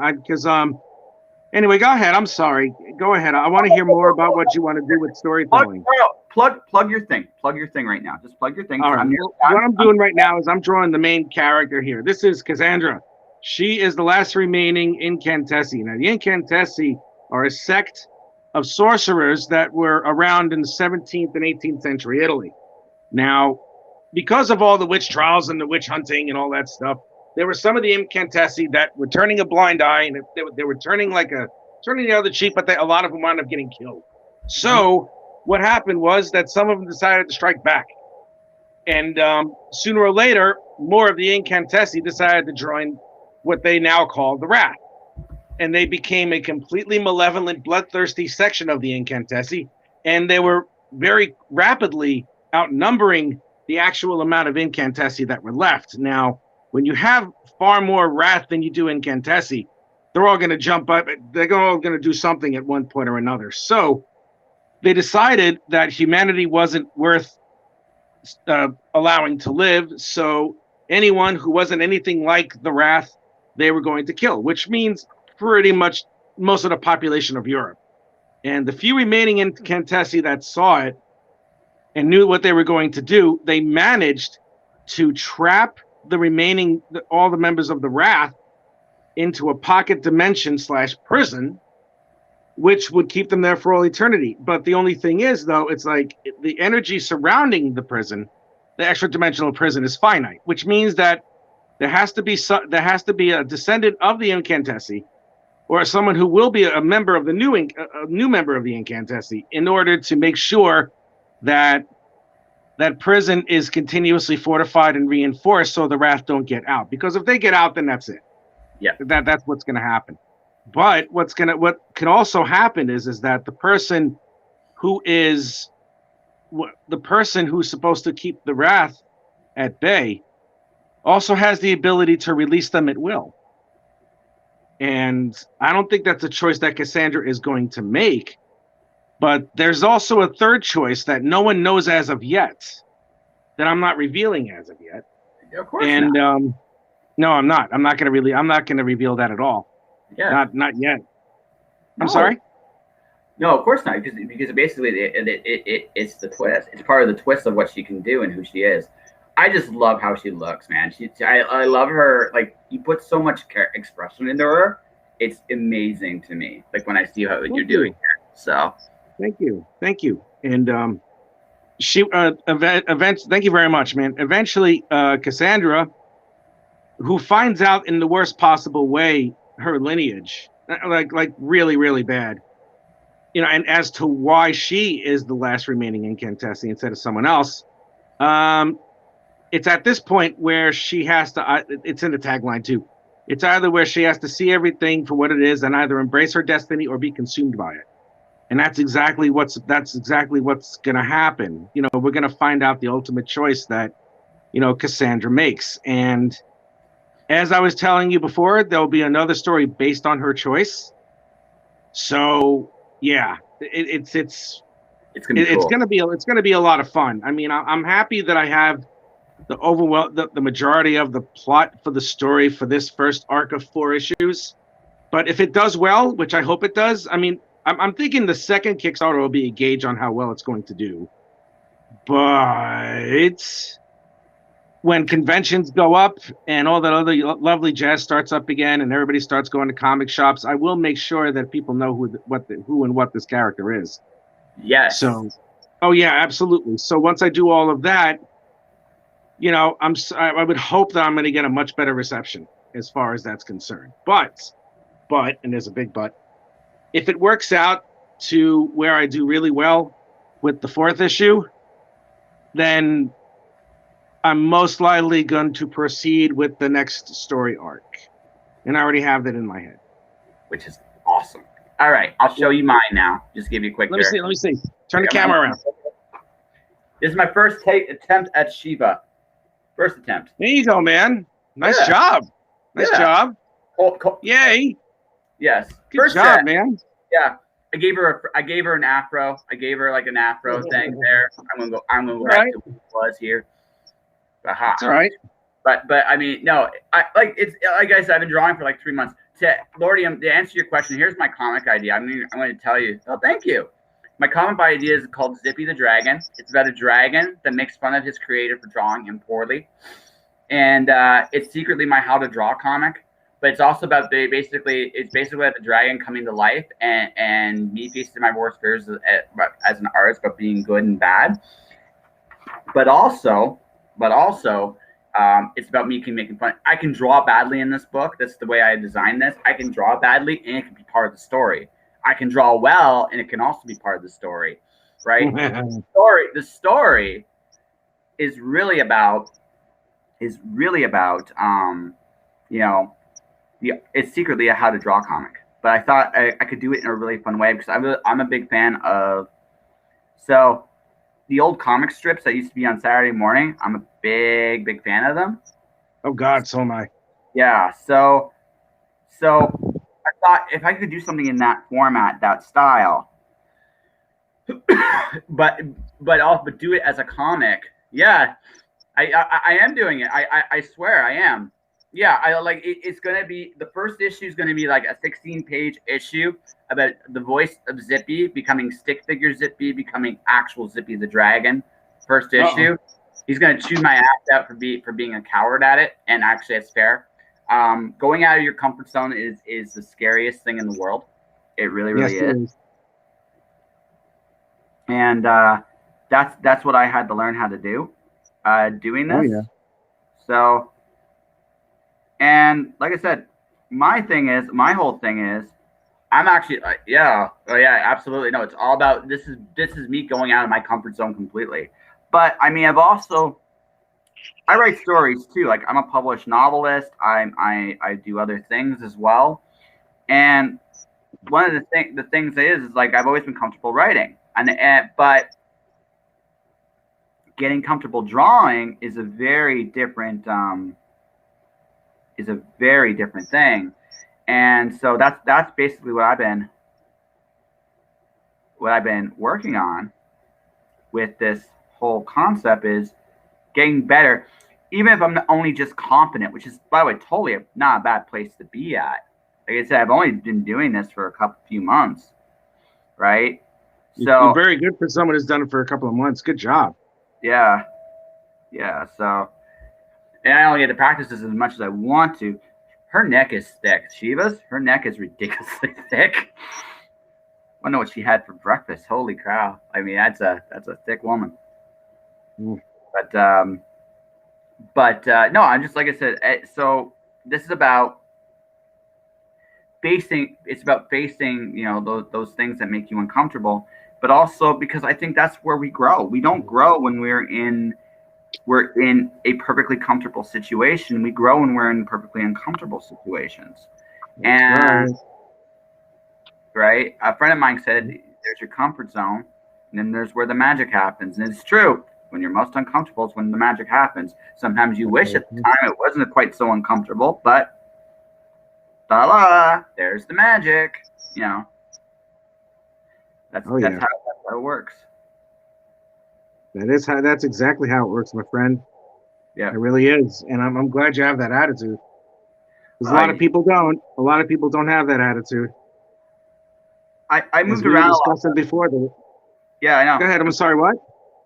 anyway, go ahead. I'm sorry. Go ahead. I want to hear more about what you want to do with storytelling. Plug your thing. Plug your thing right now. Just plug your thing. All right. What I'm doing right now is I'm drawing the main character here. This is Cassandra. She is the last remaining Incantesi. Now, the Incantesi are a sect of sorcerers that were around in the 17th and 18th century Italy. Now, because of all the witch trials and the witch hunting and all that stuff, there were some of the Incantesi that were turning a blind eye, and they were turning the other cheek, but a lot of them wound up getting killed. So what happened was that some of them decided to strike back. And sooner or later, more of the Incantesi decided to join what they now call the Wrath. And they became a completely malevolent, bloodthirsty section of the Incantesi, and they were very rapidly outnumbering the actual amount of Incantesi that were left. Now, when you have far more Wrath than you do Incantesi, they're all going to jump up. They're all going to do something at one point or another. So they decided that humanity wasn't worth allowing to live. So anyone who wasn't anything like the Wrath, they were going to kill, which means pretty much most of the population of Europe. And the few remaining Incantesi that saw it and knew what they were going to do, they managed to trap all the members of the Wrath into a pocket dimension / prison, which would keep them there for all eternity. But the only thing is, though, it's like the energy surrounding the prison, the extra dimensional prison, is finite, which means that there has to be a descendant of the Incantesi, or someone who will be a member of the new member of the Incantesi, in order to make sure that that prison is continuously fortified and reinforced, so the Wrath don't get out. Because if they get out, then that's it. Yeah, that's what's going to happen. But what can also happen is that the person who's supposed to keep the Wrath at bay also has the ability to release them at will. And I don't think that's a choice that Cassandra is going to make. But there's also a third choice that no one knows as of yet, that I'm not revealing as of yet. Yeah, of course. And no, I'm not. I'm not going to reveal that at all. Yeah. Not yet. I'm sorry? No, of course not. Because basically it's the twist. It's part of the twist of what she can do and who she is. I just love how she looks, man. I love her. Like, you put so much expression into her. It's amazing to me. Like, when I see what you're doing here. So. Thank you. And thank you very much, man. Eventually, Cassandra who finds out in the worst possible way her lineage, like really, really bad. And as to why she is the last remaining Incantesi instead of someone else, it's at this point where she has to. It's in the tagline too. It's either where she has to see everything for what it is and either embrace her destiny or be consumed by it. And that's exactly what's going to happen. We're going to find out the ultimate choice that Cassandra makes. And as I was telling you before, there'll be another story based on her choice. So yeah, it's gonna be a lot of fun. I mean, I'm happy that I have the majority of the plot for the story for this first arc of 4 issues. But if it does well, which I hope it does, I mean, I'm thinking the second Kickstarter will be a gauge on how well it's going to do. But when conventions go up and all that other lovely jazz starts up again and everybody starts going to comic shops, I will make sure that people know who and what this character is. Yes. So, oh yeah, absolutely. So once I do all of that, I would hope that I'm going to get a much better reception as far as that's concerned. But, and there's a big but, if it works out to where I do really well with the 4th issue, then I'm most likely going to proceed with the next story arc. And I already have that in my head. Which is awesome. All right, I'll show you mine now. Just give you a quick Let me see. Turn the camera around. This is my first attempt at Shiva. First attempt. There you go, man. Nice job. Nice job. Cool. Yay. Yes. Good first job, man. Yeah. I gave her an afro. I gave her like an afro thing there. I'm gonna go back to what it was here. That's all right. But I mean, no, it's like I said, I've been drawing for like 3 months. Lordium, to answer your question, here's my comic idea. I'm going to tell you. Oh, thank you. My comic idea is called Zippy the Dragon. It's about a dragon that makes fun of his creator for drawing him poorly. And it's secretly my how to draw comic. But it's also about basically about the dragon coming to life and me facing my worst fears as an artist, but being good and bad. But also, it's about me making fun. I can draw badly in this book. That's the way I designed this. I can draw badly, and it can be part of the story. I can draw well, and it can also be part of the story, right? The story is really about it's secretly a how to draw comic. But I thought I could do it in a really fun way because I'm a big fan of the old comic strips that used to be on Saturday morning. I'm a big fan of them. Oh God, so am I. Yeah, so I thought if I could do something in that format, that style, but do it as a comic. Yeah, I am doing it. I swear I am. Yeah, it's gonna be the first issue is gonna be like a 16-page issue about the voice of Zippy becoming stick figure Zippy, becoming actual Zippy the Dragon. First issue. He's gonna chew my ass out for being a coward at it, and actually it's fair. Going out of your comfort zone is the scariest thing in the world. It really is. And that's what I had to learn how to do. Doing this. Oh, yeah. So, and like I said, my whole thing is, I'm actually absolutely no. It's all about this is me going out of my comfort zone completely. But I mean, I write stories too. Like I'm a published novelist. I do other things as well. And one of the things is like I've always been comfortable writing, but getting comfortable drawing is a very different thing. And so that's basically what I've been working on with this whole concept is getting better, even if I'm only just confident, which is, by the way, totally not a bad place to be at. Like I said, I've only been doing this for a few months, right? So you're very good for someone who's done it for a couple of months. Good job. Yeah. So, and I don't get to practice this as much as I want to. Her neck is thick. Shiva's, her neck is ridiculously thick. I don't know what she had for breakfast. Holy cow! I mean, that's a thick woman. But But no, I'm just like I said. So this is about facing. It's about facing, those things that make you uncomfortable. But also because I think that's where we grow. We don't grow when we're in a perfectly comfortable situation. We grow when we're in perfectly uncomfortable situations. That's And right. right, a friend of mine said, "There's your comfort zone, and then there's where the magic happens." And it's true. When you're most uncomfortable is when the magic happens. Sometimes you wish at the time it wasn't quite so uncomfortable, but voila, there's the magic. You know, that's that's how it works. That's exactly how it works, my friend. Yeah, It really is, and I'm glad you have that attitude. Because a well, lot of people don't. A lot of people don't have that attitude. I As moved we were around a lot. discussing before. Yeah, I know. Go ahead. I'm sorry. What?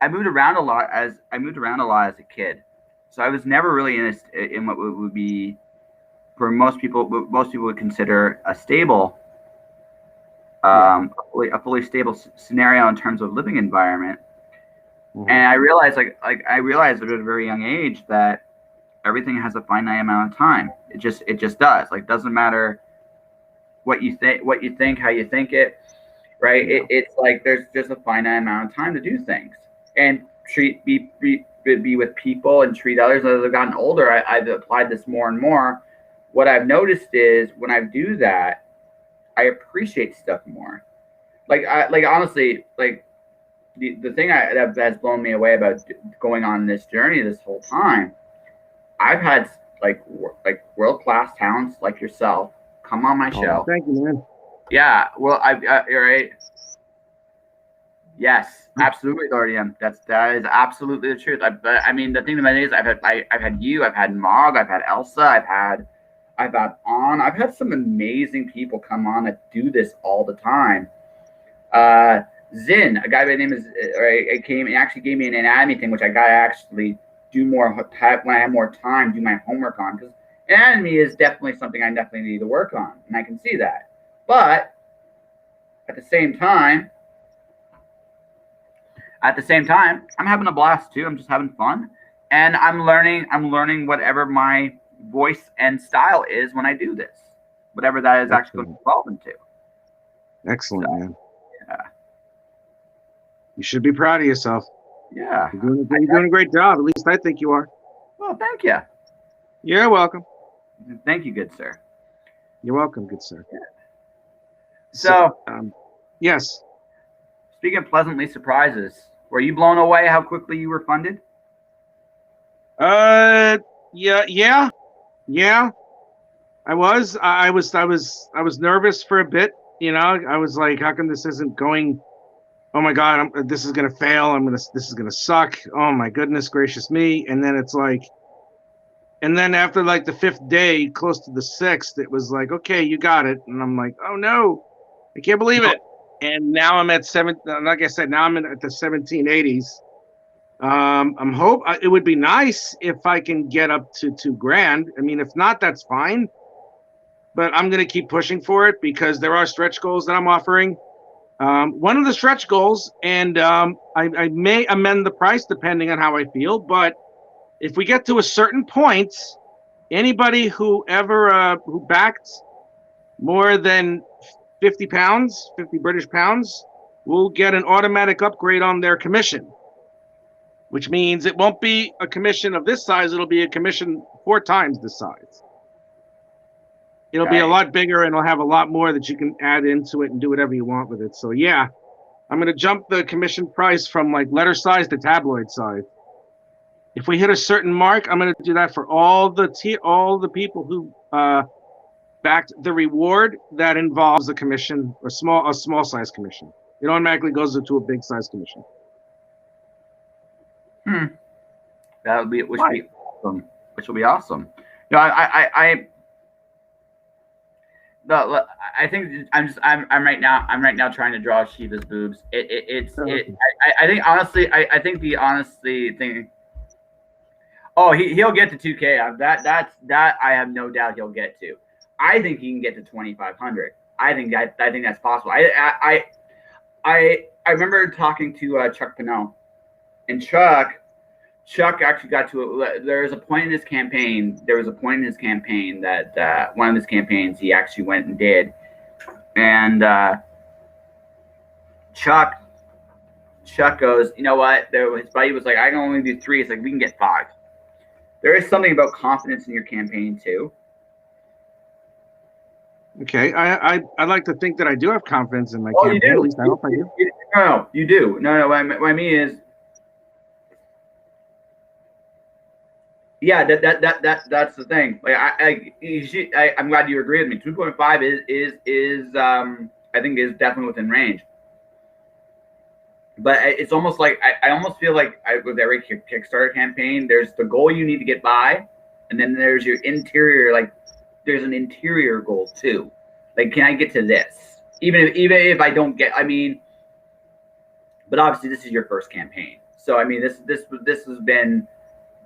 I moved around a lot as a kid, so I was never really in what would be for most people would consider a stable, a fully stable scenario in terms of living environment. Mm-hmm. And I realized, I realized at a very young age that everything has a finite amount of time. It just does. Like, doesn't matter what you think, how you think it, right? Yeah. It's like there's just a finite amount of time to do things and be with people and treat others. As I've gotten older, I've applied this more and more. What I've noticed is when I do that, I appreciate stuff more. Like honestly, like the thing that has blown me away about going on this journey this whole time, I've had like world class talents like yourself come on my show. Thank you, man. Yeah, well, you're right. Yes, absolutely, Lord Ian. That is absolutely the truth. But I mean, the thing about it is, I've had you, I've had Mog, I've had Elsa, I've had I've had some amazing people come on that do this all the time. Zin, a guy by the name is, he actually gave me an anatomy thing, which I got to actually do more when I have more time, do my homework on, because anatomy is definitely something I definitely need to work on, and I can see that. But at the same time, I'm having a blast too. I'm just having fun, and I'm learning. Whatever my voice and style is when I do this, whatever that is actually going to evolve into. Excellent, So, man. Yeah. You should be proud of yourself. Yeah. You're doing a great job. At least I think you are. Well, thank you. You're welcome. Thank you, good sir. You're welcome, good sir. Yeah. So yes. Speaking of pleasantly surprises, were you blown away how quickly you were funded? Yeah. I was nervous for a bit. You know, I was like, how come this isn't going? Oh my God, this is gonna fail. This is gonna suck. Oh my goodness gracious me! And then it's like, and then after like the 5th day, close to the 6th, it was like, okay, you got it. And I'm like, oh no, I can't believe it. And now I'm at like I said, now I'm at the 1780s. It would be nice if I can get up to $2,000. I mean, if not, that's fine. But I'm going to keep pushing for it because there are stretch goals that I'm offering. One of the stretch goals, and I may amend the price depending on how I feel, but if we get to a certain point, anybody who backed more than 50 British pounds, will get an automatic upgrade on their commission, which means it won't be a commission of this size. It'll be a commission 4 times this size. It'll be a lot bigger, and it'll have a lot more that you can add into it and do whatever you want with it. So yeah, I'm going to jump the commission price from like letter size to tabloid size. If we hit a certain mark, I'm going to do that for all the people who backed the reward that involves a commission, a small size commission. It automatically goes into a big size commission. That would be which will be awesome. You know, I think I'm right now trying to draw Shiva's boobs. I think honestly, I think the honestly thing. Oh, he'll get to 2K. That I have no doubt he'll get to. I think he can get to 2,500. I think that's possible. I remember talking to Chuck Pinot, and Chuck Chuck actually got to. There was a point in his campaign. There was a point in his campaign that one of his campaigns he actually went and did, and Chuck goes, you know what? His buddy was like, I can only do 3. It's like, we can get 5. There is something about confidence in your campaign too. Okay, I like to think that I do have confidence in my campaign. At least I hope I do. No, you do. No. What I mean is, yeah, that's the thing. Like I'm glad you agree with me. 2.5 is I think is definitely within range. But it's almost like I almost feel like with every Kickstarter campaign, there's the goal you need to get by, and then there's your interior. Like there's an interior goal too. Like, can I get to this? Even if I don't get, I mean, but obviously this is your first campaign, so I mean this has been,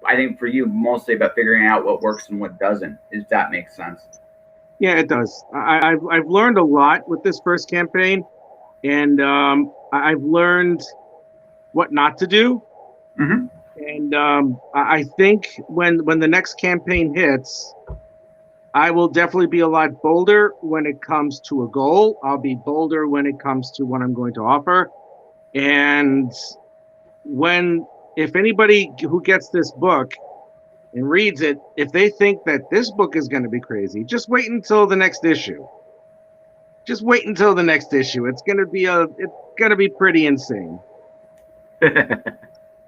I think for you mostly about figuring out what works and what doesn't. If that makes sense. Yeah, it does. I've learned a lot with this first campaign, and I've learned what not to do. Mm-hmm. And I think when the next campaign hits, I will definitely be a lot bolder when it comes to a goal. I'll be bolder when it comes to what I'm going to offer. And if anybody who gets this book and reads it, if they think that this book is going to be crazy, just wait until the next issue. Just wait until the next issue. It's going to be pretty insane.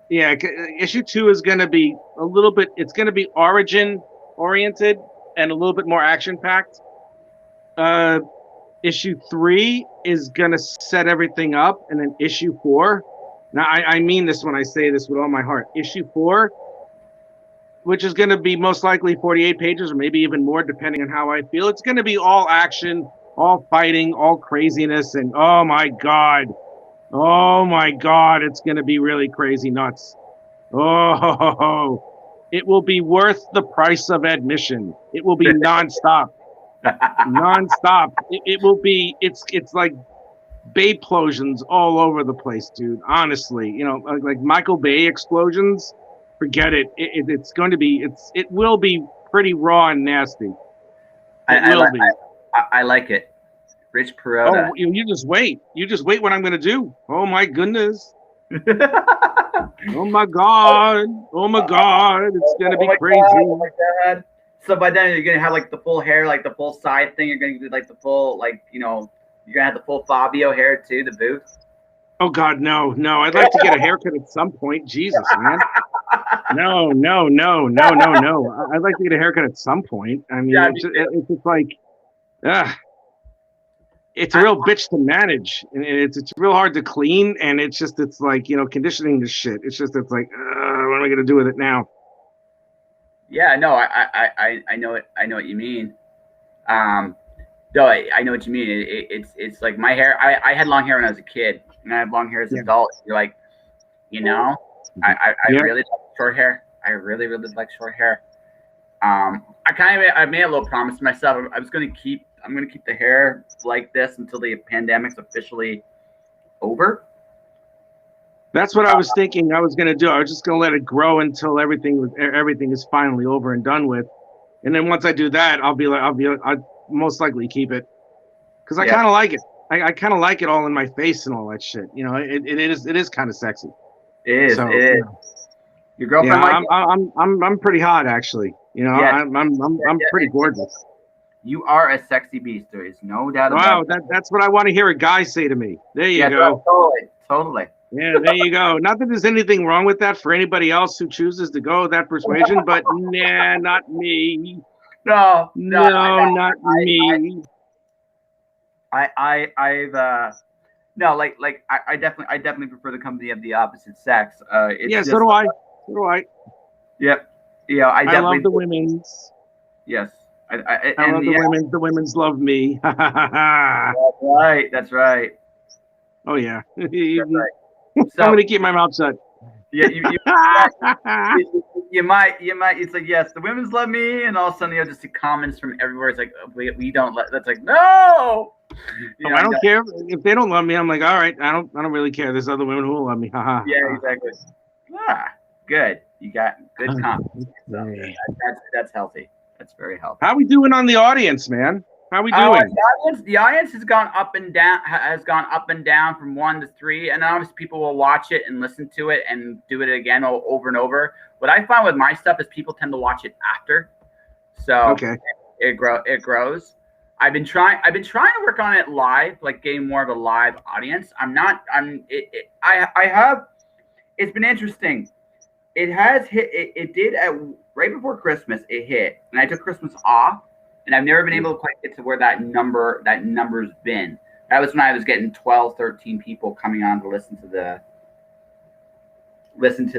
Yeah, issue 2 is going to be a little bit. It's going to be origin oriented and a little bit more action packed. Issue 3 is going to set everything up, and then issue 4. Now, I mean this when I say this with all my heart. Issue 4, which is going to be most likely 48 pages or maybe even more, depending on how I feel. It's going to be all action, all fighting, all craziness, and oh my god, it's going to be really crazy nuts. Oh, it will be worth the price of admission. It will be nonstop. Nonstop. It will be. It's like Bay explosions all over the place, dude. Honestly, like Michael Bay explosions. Forget it. It's going to be. It will be pretty raw and nasty. I like it. Rich Perotta. Oh, you just wait. You just wait what I'm going to do. Oh my goodness. Oh my god. Oh my god. It's going to be crazy. Oh my god. So by then you're going to have like the full hair, like the full side thing. You're going to do like the full, like, you're going to have the full Fabio hair too, the boots. Oh god, no. I'd like to get a haircut at some point. Jesus, man. No. I'd like to get a haircut at some point. I mean, yeah, it's just like, it's a real bitch to manage, and it's real hard to clean, and it's like, conditioning this shit. It's like, what am I gonna do with it now? Yeah, no, I know it. I know what you mean. No, I know what you mean. It's like my hair. I had long hair when I was a kid, and I have long hair as an adult. You're like, I really like short hair. I really like short hair. I made a little promise to myself. I'm going to keep the hair like this until the pandemic's officially over. That's what I was thinking I was going to do. I was just going to let it grow until everything is finally over and done with. And then once I do that, I'll most likely keep it. Cause I kind of like it. I kind of like it all in my face and all that shit. It is kind of sexy. It is. So, it is. Your girlfriend? Yeah, I'm pretty hot actually. I'm pretty gorgeous. You are a sexy beast. There is no doubt about it. Wow, that's what I want to hear a guy say to me. There you go. Totally. Yeah, there you go. Not that there's anything wrong with that for anybody else who chooses to go with that persuasion, but nah, not me. No, not me. I definitely prefer the company of the opposite sex. So do I. Yep. Yeah, I love the women's. Yes. I love the women. The women's love me. That's right. Oh yeah. That's right. So, I'm gonna keep my mouth shut. Yeah, you might. It's like, yes, the women's love me, and all of a sudden you'll just see comments from everywhere. It's like, we don't let. That's like, no. I don't care if they don't love me. I'm like, all right, I don't really care. There's other women who will love me. Yeah, exactly. Good. You got good confidence. That's healthy. That's very healthy. How we doing on the audience, man? How we doing? The audience has gone up and down. Has gone up and down from 1 to 3, and obviously people will watch it and listen to it and do it again over and over. What I find with my stuff is people tend to watch it after, so it grows. I've been trying to work on it live, like getting more of a live audience. It's been interesting. It has hit. It did right before Christmas. It hit, and I took Christmas off, and I've never been able to quite get to where that number's been. That was when I was getting 12, 13 people coming on to listen to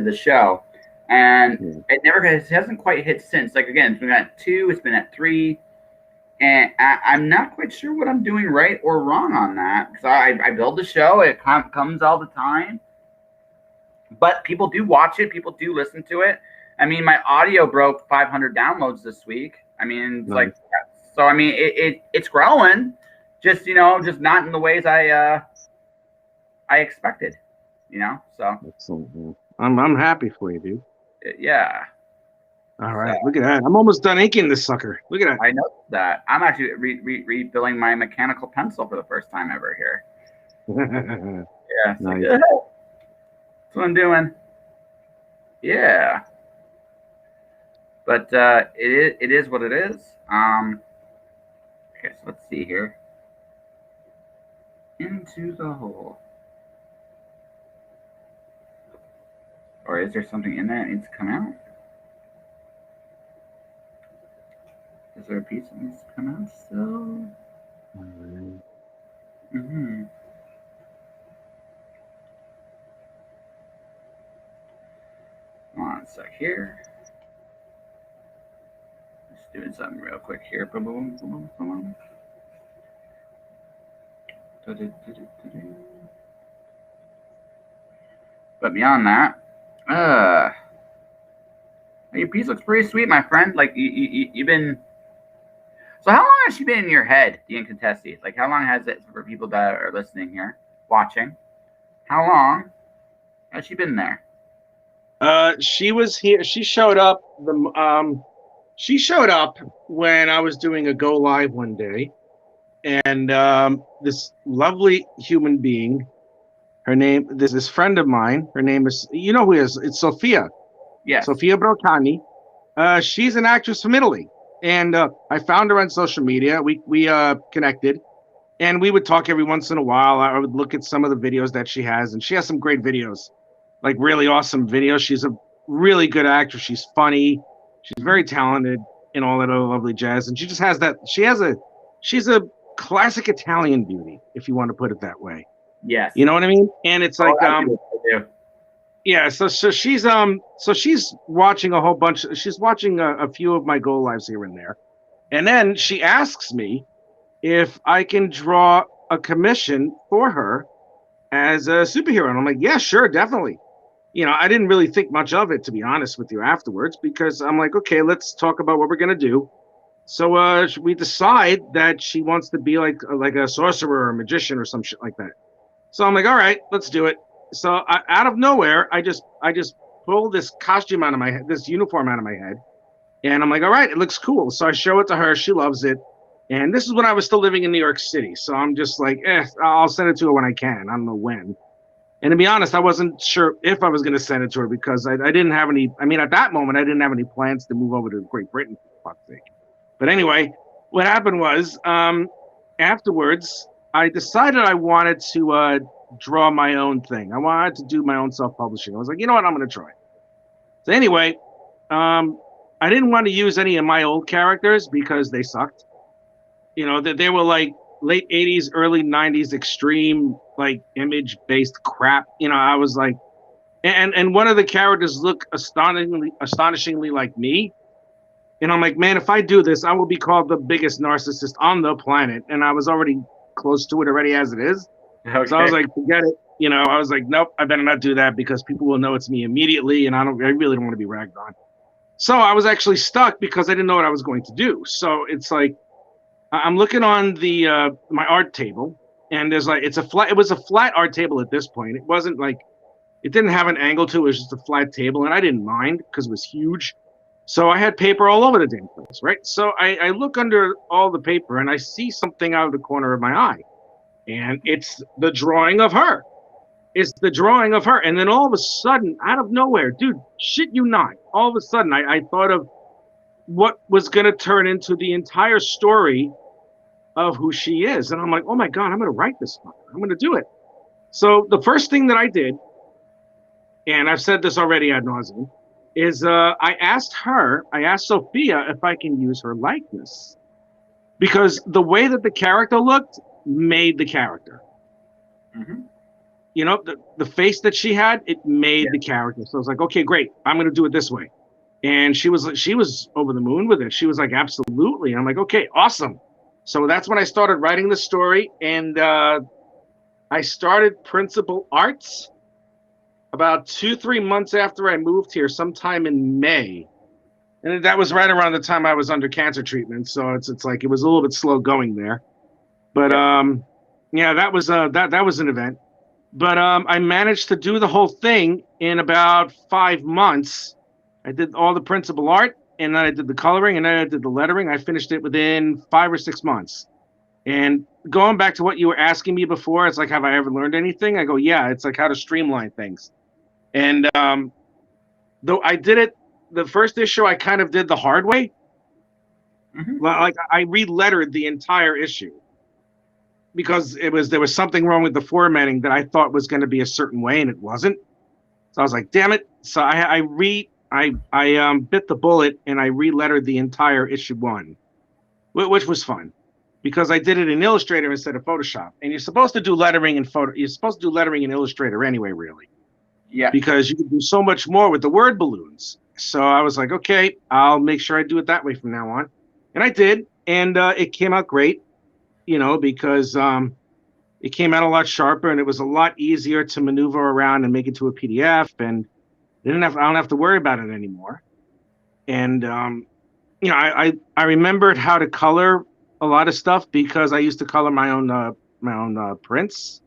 the show, and it hasn't quite hit since. Like again, it's been at 2, it's been at 3. And I'm not quite sure what I'm doing right or wrong on that, because I build the show. It comes all the time. But people do watch it. People do listen to it. I mean, my audio broke 500 downloads this week. I mean, it's like, so I mean, it's growing, just not in the ways I expected, So excellent. I'm happy for you, dude. Yeah. All right, look at that. I'm almost done inking this sucker. Look at that. I know that. I'm actually refilling my mechanical pencil for the first time ever here. Yeah. Nice. That's what I'm doing. Yeah. But it is what it is. Okay, so let's see here. Into the hole. Or is there something in there that needs to come out? Is there a piece that needs to come out still? Mm-hmm. One sec here. Just doing something real quick here. Boom, boom, boom, boom, boom. But beyond that, your piece looks pretty sweet, my friend. Like you've been. So how long has she been in your head, the Incantesi? Like how long has it, for people that are listening here, watching? How long has she been there? She was here. She showed up. She showed up when I was doing a go live one day, and this lovely human being, there's this friend of mine. Her name is, you know who it is? It's Sophia. Yeah. Sophia Brocani. She's an actress from Italy. And I found her on social media. We connected, and we would talk every once in a while. I would look at some of the videos that she has, and she has some great videos, like really awesome videos. She's a really good actress. She's funny. She's very talented and all that other lovely jazz. And she just has that. She's a classic Italian beauty, if you want to put it that way. Yes. You know what I mean? And it's like yeah, so she's watching a whole bunch. She's watching a few of my go lives here and there, and then she asks me if I can draw a commission for her as a superhero, and I'm like, yeah, sure, definitely. I didn't really think much of it, to be honest with you, afterwards, because I'm like, okay, let's talk about what we're gonna do. So we decide that she wants to be like a sorcerer or a magician or some shit like that. So I'm like, all right, let's do it. So out of nowhere, I just pull this costume out of my head, this uniform out of my head, and I'm like, all right, it looks cool. So I show it to her. She loves it. And this is when I was still living in New York City. So I'm just like, I'll send it to her when I can. I don't know when. And to be honest, I wasn't sure if I was going to send it to her because I didn't have any. I mean, at that moment, I didn't have any plans to move over to Great Britain, for fuck's sake. But anyway, what happened was afterwards, I decided I wanted to draw my own thing. I wanted to do my own self-publishing. I was like, you know what, I'm going to try. So anyway, I didn't want to use any of my old characters because they sucked. They were like late 80s, early 90s extreme, like image-based crap. I was like, and one of the characters looked astonishingly like me. And I'm like, man, if I do this, I will be called the biggest narcissist on the planet. And I was already close to it already as it is. Okay. So I was like, forget it. I was like, nope, I better not do that because people will know it's me immediately, and I really don't want to be ragged on. So I was actually stuck because I didn't know what I was going to do. So it's like, I'm looking on the my art table, and there's like, it was a flat art table at this point. It wasn't like It didn't have an angle to it. It was just a flat table, and I didn't mind because it was huge. So I had paper all over the damn place, right? So I look under all the paper and I see something out of the corner of my eye. And it's the drawing of her. It's the drawing of her. And then all of a sudden, out of nowhere, dude, shit you not, all of a sudden I thought of what was going to turn into the entire story of who she is. And I'm like, oh my God, I'm going to write this. I'm going to do it. So the first thing that I did, and I've said this already ad nauseum, is I asked Sophia if I can use her likeness. Because the way that the character looked made the character. Mm-hmm. You know, the face that she had, it made the character. So I was like, okay, great. I'm going to do it this way. And she was over the moon with it. She was like, absolutely. And I'm like, okay, awesome. So that's when I started writing the story. And I started Principal Arts about 2-3 months after I moved here, sometime in May. And that was right around the time I was under cancer treatment. So it's like, it was a little bit slow going there. But yeah, that was that was an event. But I managed to do the whole thing in about 5 months. I did all the principal art, and then I did the coloring, and then I did the lettering. I finished it within 5 or 6 months. And going back to what you were asking me before, it's like, have I ever learned anything? I go, yeah, it's like how to streamline things. And though I did it, the first issue I kind of did the hard way. Mm-hmm. Like I re-lettered the entire issue because there was something wrong with the formatting that I thought was going to be a certain way, and it wasn't. So I was like, damn it. So I bit the bullet and I re-lettered the entire issue 1, which was fun because I did it in Illustrator instead of Photoshop. And you're supposed to do lettering in Illustrator anyway, really. Yeah. Because you can do so much more with the word balloons. So I was like, okay, I'll make sure I do it that way from now on. And I did. And it came out great, you know, because it came out a lot sharper and it was a lot easier to maneuver around and make it to a PDF. And I don't have to worry about it anymore. And, you know, I remembered how to color a lot of stuff because I used to color my own prints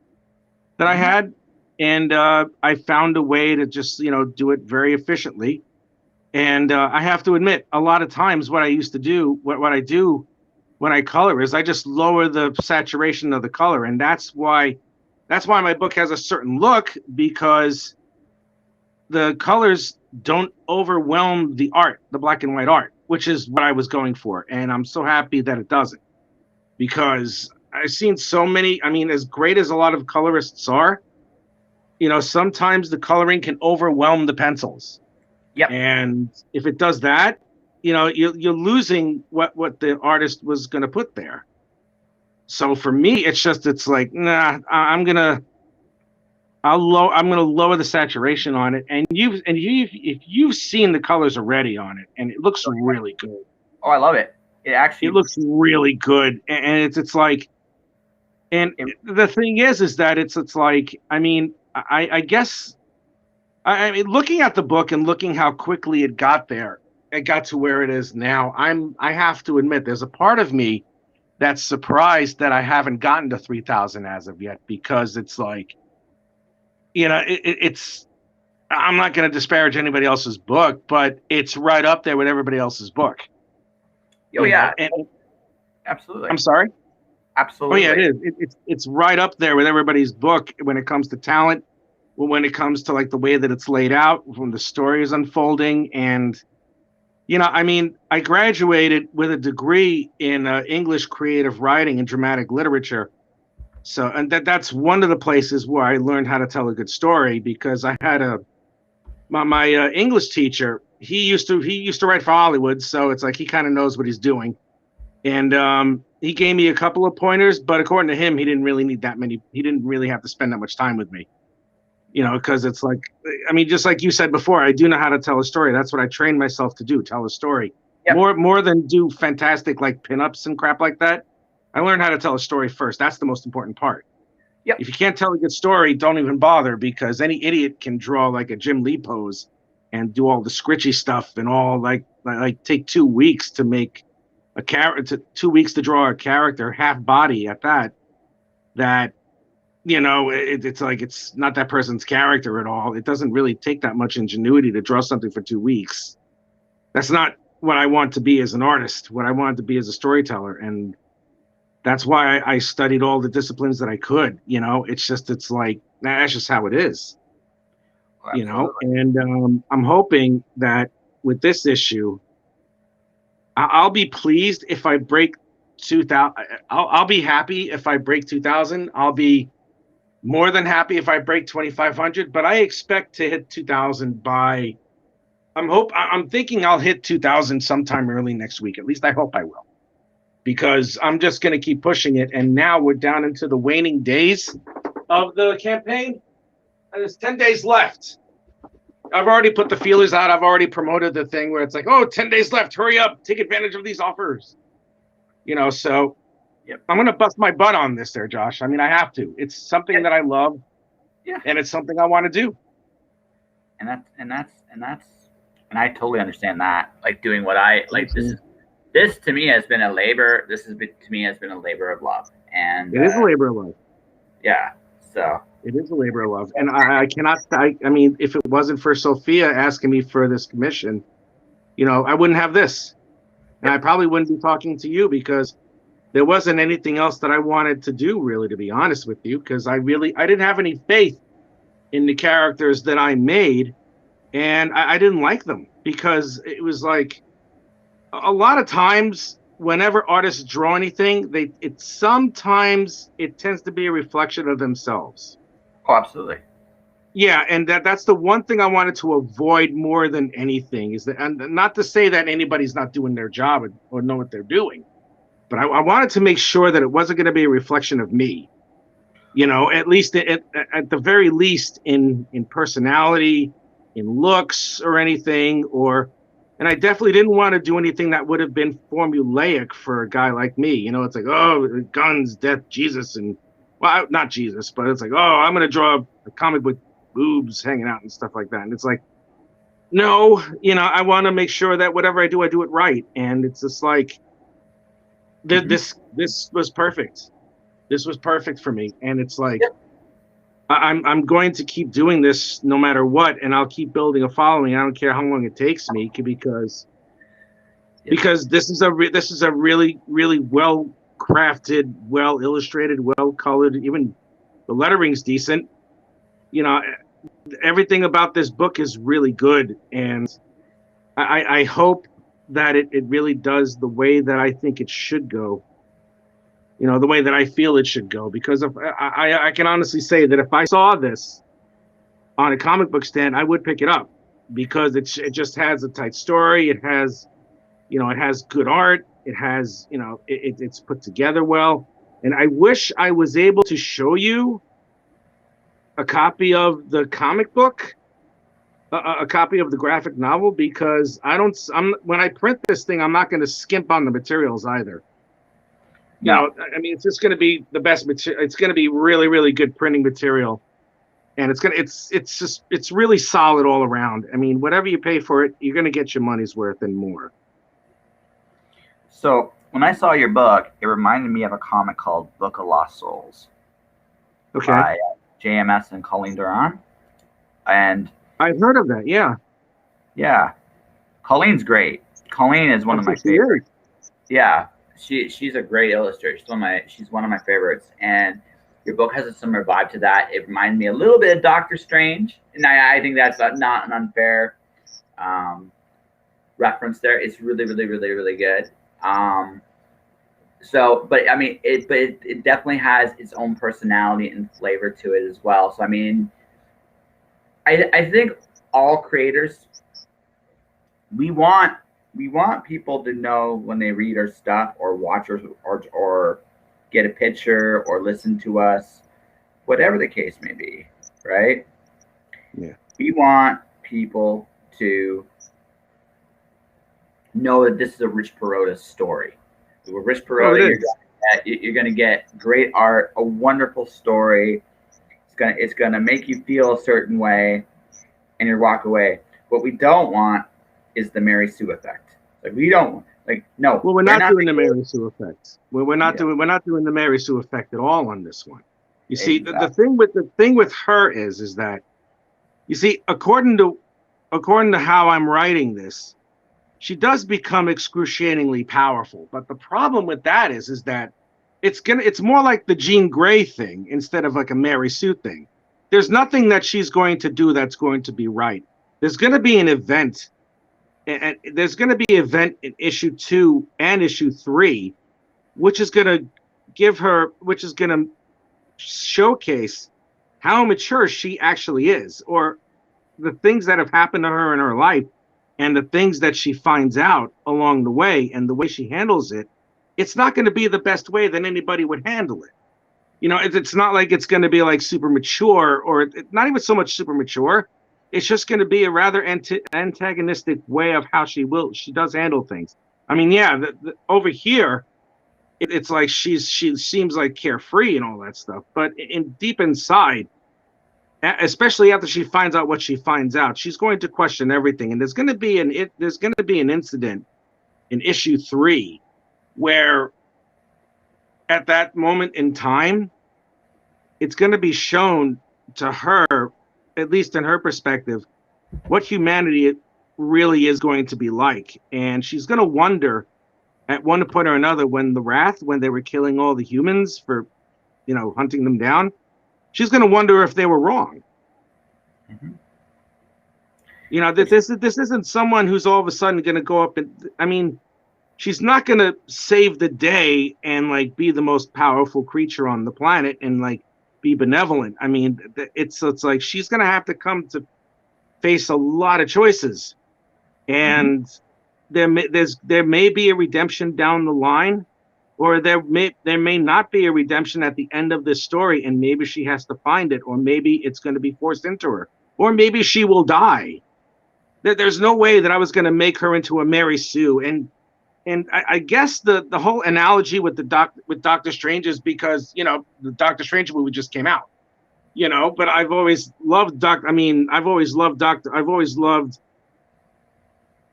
that I had. And I found a way to just, you know, do it very efficiently. And I have to admit, a lot of times what I used to do, what I do when I color is I just lower the saturation of the color. And that's why my book has a certain look, because the colors don't overwhelm the art, the black and white art, which is what I was going for. And I'm so happy that it doesn't, because I've seen so many, I mean, as great as a lot of colorists are, you know, sometimes the coloring can overwhelm the pencils. Yep. And if it does that, you know, you're losing what the artist was going to put there. So for me, it's like, nah, I'm going to lower the saturation on it. And if you've seen the colors already on it, and it looks really good. Oh, I love it. It looks really good. And it's like, and the thing is that it's like, I mean, I guess, I mean, looking at the book and looking how quickly it got there, it got to where it is now. I have to admit, there's a part of me that's surprised that I haven't gotten to 3,000 as of yet, because it's like, you know, it's, I'm not going to disparage anybody else's book, but it's right up there with everybody else's book. Oh, yeah. Absolutely. I'm sorry? Absolutely. Oh, yeah, it is. It's right up there with everybody's book when it comes to talent, when it comes to like the way that it's laid out, when the story is unfolding. And, you know, I mean, I graduated with a degree in English creative writing and dramatic literature. So, and that's one of the places where I learned how to tell a good story, because I had my English teacher. He used to write for Hollywood, so it's like he kind of knows what he's doing. And he gave me a couple of pointers, but according to him, he didn't really need that many. He didn't really have to spend that much time with me, you know, because it's like, I mean, just like you said before, I do know how to tell a story. That's what I trained myself to do, tell a story. Yep. More than do fantastic like pinups and crap like that. I learned how to tell a story first. That's the most important part. Yep. If you can't tell a good story, don't even bother, because any idiot can draw like a Jim Lee pose and do all the scritchy stuff and all like take 2 weeks to make a character, 2 weeks to draw a character half body at that it's like it's not that person's character at all. It doesn't really take that much ingenuity to draw something for 2 weeks. That's not what I want to be as an artist, what I wanted to be as a storyteller. And that's why I studied all the disciplines that I could. It's like, that's just how it is. And I'm hoping that with this issue, I'll be pleased if I break 2,000. I'll be happy if I break 2,000. I'll be more than happy if I break 2,500. But I expect to hit 2,000 by. I'm thinking I'll hit 2,000 sometime early next week. At least I hope I will, because I'm just going to keep pushing it. And now we're down into the waning days of the campaign. And there's 10 days left. I've already put the feelers out. I've already promoted the thing where it's like, 10 days left. Hurry up. Take advantage of these offers. So yep. I'm going to bust my butt on this there, Josh. I mean, I have to. It's something that I love. Yeah. And it's something I want to do. And I totally understand that. Like doing what I like. This to me has been a labor. To me has been a labor of love. And it is a labor of love. Yeah. So it is a labor of love. And I cannot, I mean, if it wasn't for Sophia asking me for this commission, I wouldn't have this. And I probably wouldn't be talking to you, because there wasn't anything else that I wanted to do, really, to be honest with you, because I didn't have any faith in the characters that I made, and I didn't like them, because it was like a lot of times whenever artists draw anything, sometimes it tends to be a reflection of themselves. Oh, absolutely. Yeah, and that's the one thing I wanted to avoid more than anything, is that, and not to say that anybody's not doing their job or know what they're doing, but I wanted to make sure that it wasn't going to be a reflection of me. At least at the very least in personality, in looks, or anything, and I definitely didn't want to do anything that would have been formulaic for a guy like me. It's like, guns, death, Jesus, and well, not Jesus, but it's like, I'm going to draw a comic with boobs hanging out and stuff like that. And it's like, no, I want to make sure that whatever I do it right. And it's just like, this was perfect. This was perfect for me. And it's like, yep. I'm going to keep doing this no matter what, and I'll keep building a following. I don't care how long it takes me, because this is a really, really well crafted, well illustrated, well colored. Even the lettering's decent. Everything about this book is really good, and I hope that it really does the way that I think it should go. The way that I feel it should go, because I can honestly say that if I saw this on a comic book stand, I would pick it up, because it just has a tight story. It has, it has good art. It has, it's put together well. And I wish I was able to show you a copy of the comic book, a copy of the graphic novel, because when I print this thing, I'm not going to skimp on the materials either. I mean, it's just going to be the best material. It's going to be really, really good printing material, and it's really solid all around. I mean, whatever you pay for it, you're going to get your money's worth and more. So when I saw your book, it reminded me of a comic called Book of Lost Souls. Okay. By JMS and Colleen Duran. And I've heard of that. Yeah. Yeah. Colleen's great. Colleen is one of my favorites. Yeah. She's a great illustrator. She's one of my favorites, and your book has a similar vibe to that. It reminded me a little bit of Doctor Strange, and I think that's not an unfair reference there. It's really, really, really, really good. But I mean, it definitely has its own personality and flavor to it as well. So I mean, I think all creators, we want people to know when they read our stuff or watch or get a picture or listen to us, whatever the case may be, right? Yeah. We want people to know that this is a Rich Perotta story. With Rich Perotta, you're going to get great art, a wonderful story. It's going to make you feel a certain way, and you walk away. What we don't want is the Mary Sue effect. Like we don't no. Well, we're not doing the Mary Sue effect. We're not doing the Mary Sue effect at all on this one. You see, the thing with her is that, you see, according to how I'm writing this, she does become excruciatingly powerful. But the problem with that is that it's more like the Jean Grey thing instead of like a Mary Sue thing. There's nothing that she's going to do that's going to be right. There's going to be an event, and there's going to be an event in issue 2 and issue 3, which is going to showcase how mature she actually is, or the things that have happened to her in her life and the things that she finds out along the way and the way she handles it. It's not going to be the best way that anybody would handle it. You know, it's not like it's going to be like super mature, or not even so much super mature. It's just going to be a rather antagonistic way of how she does handle things. I mean, yeah, over here, it's like she seems like carefree and all that stuff, but deep inside, especially after she finds out what she finds out, she's going to question everything. And there's going to be an incident in issue 3 where, at that moment in time, it's going to be shown to her, at least in her perspective, what humanity really is going to be like. And she's going to wonder at one point or another, when they were killing all the humans for, hunting them down, she's going to wonder if they were wrong. Mm-hmm. This isn't someone who's all of a sudden going to go up and, she's not going to save the day and like be the most powerful creature on the planet and like be benevolent. I mean, it's like she's going to have to come to face a lot of choices, and there may be a redemption down the line, or there may not be a redemption at the end of this story, and maybe she has to find it, or maybe it's going to be forced into her, or maybe she will die. There's no way that I was going to make her into a Mary Sue, and I guess the whole analogy with Doctor Strange is because the Doctor Strange movie just came out, but I've always loved I've always loved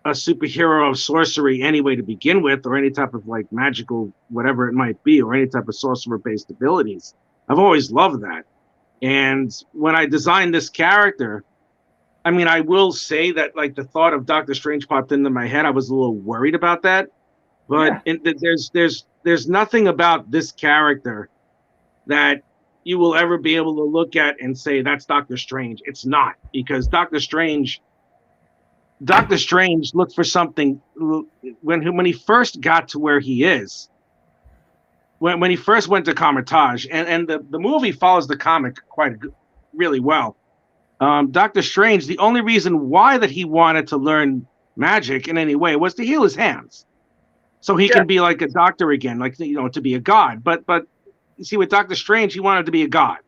a superhero of sorcery anyway to begin with, or any type of like magical whatever it might be, or any type of sorcerer-based abilities. I've always loved that. And when I designed this character, I will say that like the thought of Doctor Strange popped into my head. I was a little worried about that, but there's nothing about this character that you will ever be able to look at and say that's Doctor Strange. It's not, because Doctor Strange looked for something when he first got to where he is. When he first went to Comitage, and the movie follows the comic really well. Doctor Strange, the only reason why that he wanted to learn magic in any way was to heal his hands, so he can be like a doctor again, like to be a god. But you see, with Doctor Strange, he wanted to be a god,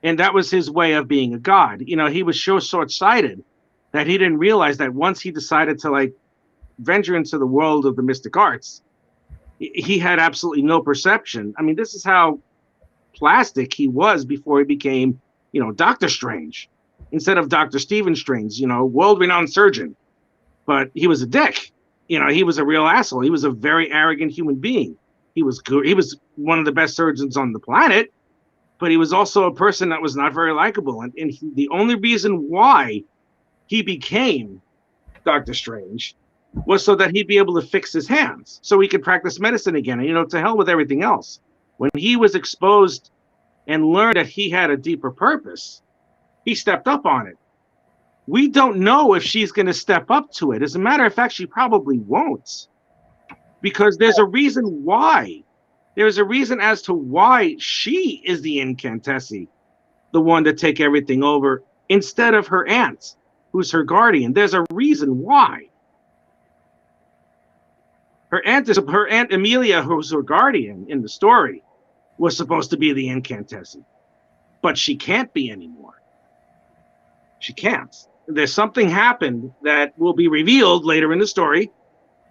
and that was his way of being a god. He was so short-sighted that he didn't realize that once he decided to like venture into the world of the mystic arts, he had absolutely no perception. This is how plastic he was before he became, Doctor Strange, instead of Dr. Stephen Strange, world-renowned surgeon. But he was a dick. He was a real asshole. He was a very arrogant human being. He was good. He was one of the best surgeons on the planet, but he was also a person that was not very likable. And the only reason why he became Doctor Strange was so that he'd be able to fix his hands, so he could practice medicine again. And, to hell with everything else. When he was exposed and learned that he had a deeper purpose, he stepped up on it. We don't know if she's going to step up to it. As a matter of fact, she probably won't, because there's a reason why. There's a reason as to why she is the Incantesi, the one to take everything over, instead of her aunt, who's her guardian. There's a reason why. Her aunt Amelia, who's her guardian in the story, was supposed to be the Incantesi, but she can't be anymore. She can't. There's something happened that will be revealed later in the story,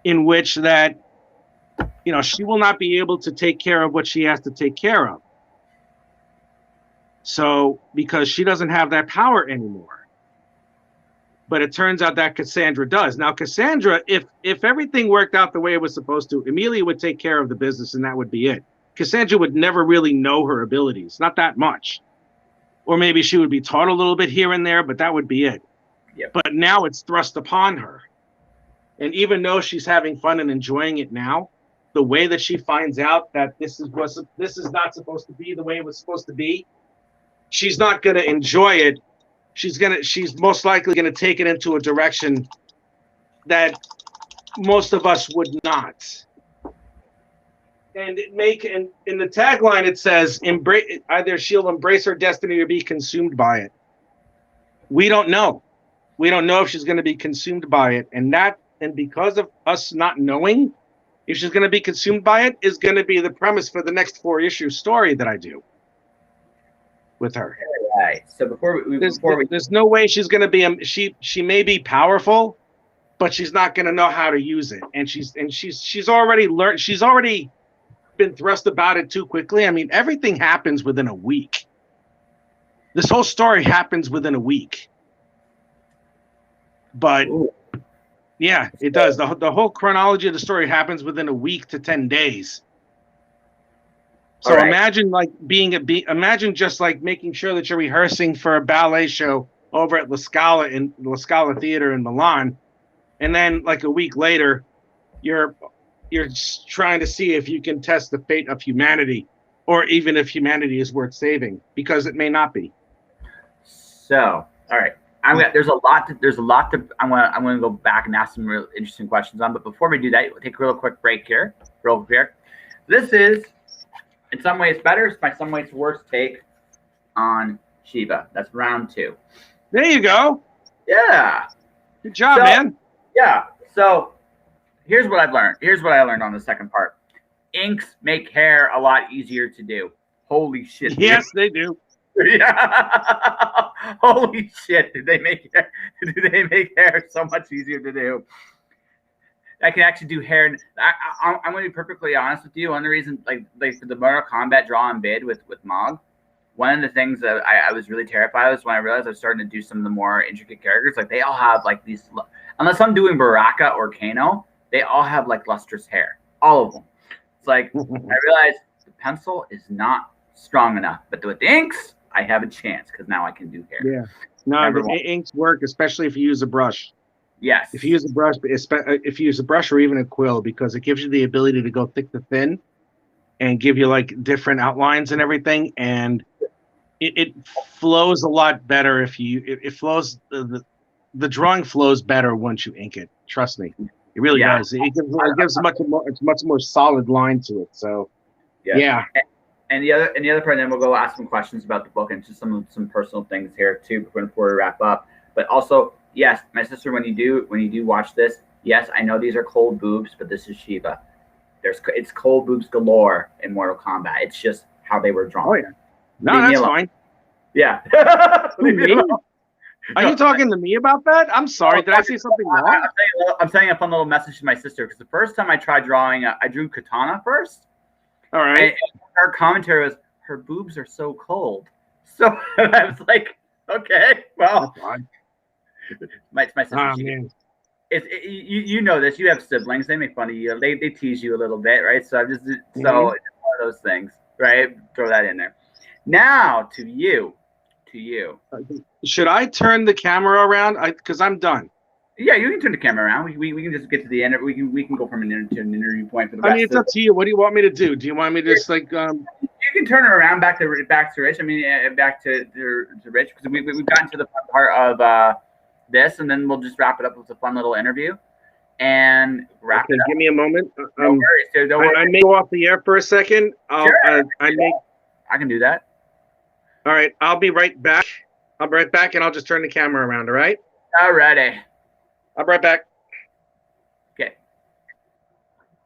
in which that, she will not be able to take care of what she has to take care of. So, because she doesn't have that power anymore. But it turns out that Cassandra does. Now, Cassandra, if everything worked out the way it was supposed to, Amelia would take care of the business and that would be it. Cassandra would never really know her abilities, not that much. Or maybe she would be taught a little bit here and there, but that would be it. Yep. But now it's thrust upon her. And even though she's having fun and enjoying it now, the way that she finds out that this is not supposed to be the way it was supposed to be, she's not going to enjoy it. She's most likely going to take it into a direction that most of us would not. And in the tagline it says, either she'll embrace her destiny or be consumed by it. We don't know. We don't know if she's going to be consumed by it. And because of us not knowing if she's going to be consumed by it is going to be the premise for the next 4-issue story that I do with her. Right. So there's no way she's going to be she may be powerful, but she's not going to know how to use it. And she's already learned. She's already been thrust about it too quickly. I mean, everything happens within a week. This whole story happens within a week. But yeah, it does. The whole chronology of the story happens within a week to 10 days. So right. Imagine just like making sure that you're rehearsing for a ballet show over at La Scala Theater in Milan, and then like a week later, you're trying to see if you can test the fate of humanity, or even if humanity is worth saving, because it may not be. So, all right. There's a lot to. I'm gonna go back and ask some real interesting questions on. But before we do that, we'll take a real quick break here. This is, in some ways, better. It's by some ways worse take on Shiva. That's round 2. There you go. Yeah. Good job, man. Yeah. So here's what I've learned. Here's what I learned on the second part. Inks make hair a lot easier to do. Holy shit. Yes, they do. Yeah. Holy shit. Do they make hair so much easier to do? I can actually do hair. I'm going to be perfectly honest with you. One of the reasons, like for the Mortal Kombat draw and bid with Mog, one of the things that I was really terrified of was when I realized I was starting to do some of the more intricate characters. Like they all have like these, unless I'm doing Baraka or Kano, they all have like lustrous hair. All of them. It's like I realized the pencil is not strong enough, but with the inks, I have a chance because now I can do hair. Yeah. No, the inks work, especially if you use a brush. Yes. If you use a brush or even a quill, because it gives you the ability to go thick to thin and give you like different outlines and everything. And it flows a lot better if it flows. The drawing flows better once you ink it. Trust me. It really does. It gives it's much more solid line to it. So yeah. And the other part, then we'll go ask some questions about the book and just some personal things here too before we wrap up. But also, yes, my sister, when you do watch this, yes, I know these are cold boobs, but this is Shiva. It's cold boobs galore in Mortal Kombat. It's just how they were drawn. Oh yeah, no, that's fine. Yeah. Are you talking to me about that? I'm sorry. Did I say something wrong? I'm sending a fun little message to my sister because the first time I tried drawing, I drew Katana first. All right. And her commentary was, her boobs are so cold. So I was like, okay, well. My sister. Oh, man. You know this. You have siblings. They make fun of you. They tease you a little bit, right? So it's one of those things, right? Throw that in there. Now to you. Should I turn the camera around? Because I'm done. Yeah, you can turn the camera around. We can just get to the end. We can go from an interview point for the rest. I mean, it's up to you. What do you want me to do? Do you want me to just like? You can turn it around back to Rich. I mean, back to Rich because we've gotten to the fun part of this, and then we'll just wrap it up with a fun little interview and wrap it up. Give me a moment. No worries. So don't worry. I may go off the air for a second. Sure. I can do that. All right, I'll be right back. I'll be right back, and I'll just turn the camera around. All right. Alrighty. I'll be right back. Okay.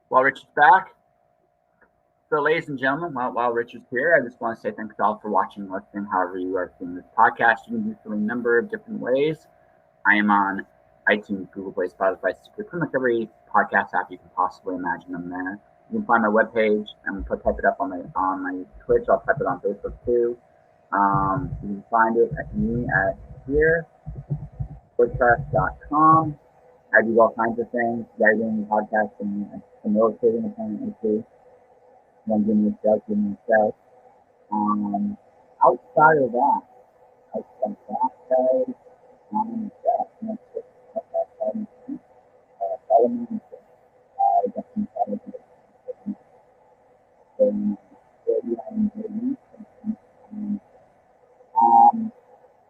While Rich is back. So, ladies and gentlemen, while Rich is here, I just want to say thanks all for watching, listening, however you are seeing this podcast. You can do so in a number of different ways. I am on iTunes, Google Play, Spotify, pretty much every podcast app you can possibly imagine. I'm there. You can find my webpage. I'm going to type it up on my Twitch. I'll type it on Facebook too. You can find it at me at here. WordPress.com. I do all kinds of things, writing, podcasting, facilitating apparently too. Give myself. Outside of that, I spent that day on that element. I got some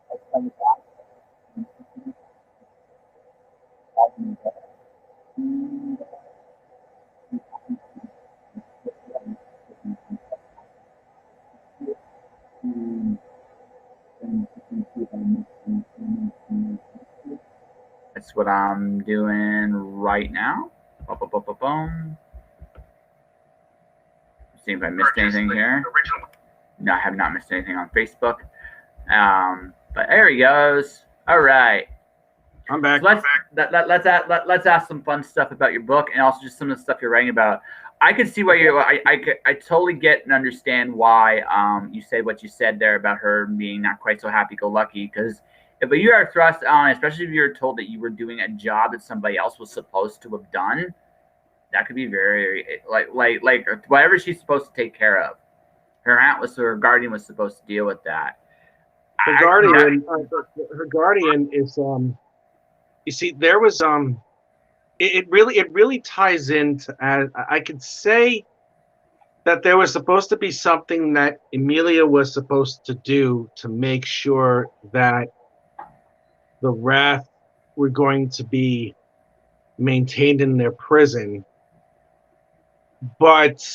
I spent That's what I'm doing right now. Boom. See if I missed anything here. No, I have not missed anything on Facebook. But there he goes. All right. I'm back. So let's ask some fun stuff about your book and also just some of the stuff you're writing about. I can see why I totally get and understand why you said what you said there about her being not quite so happy-go-lucky, because if you are thrust on, especially if you're told that you were doing a job that somebody else was supposed to have done, that could be very like whatever she's supposed to take care of. Her guardian was supposed to deal with that. Her guardian is you see, there was it really ties into, I could say that there was supposed to be something that Emilia was supposed to do to make sure that the Wrath were going to be maintained in their prison, but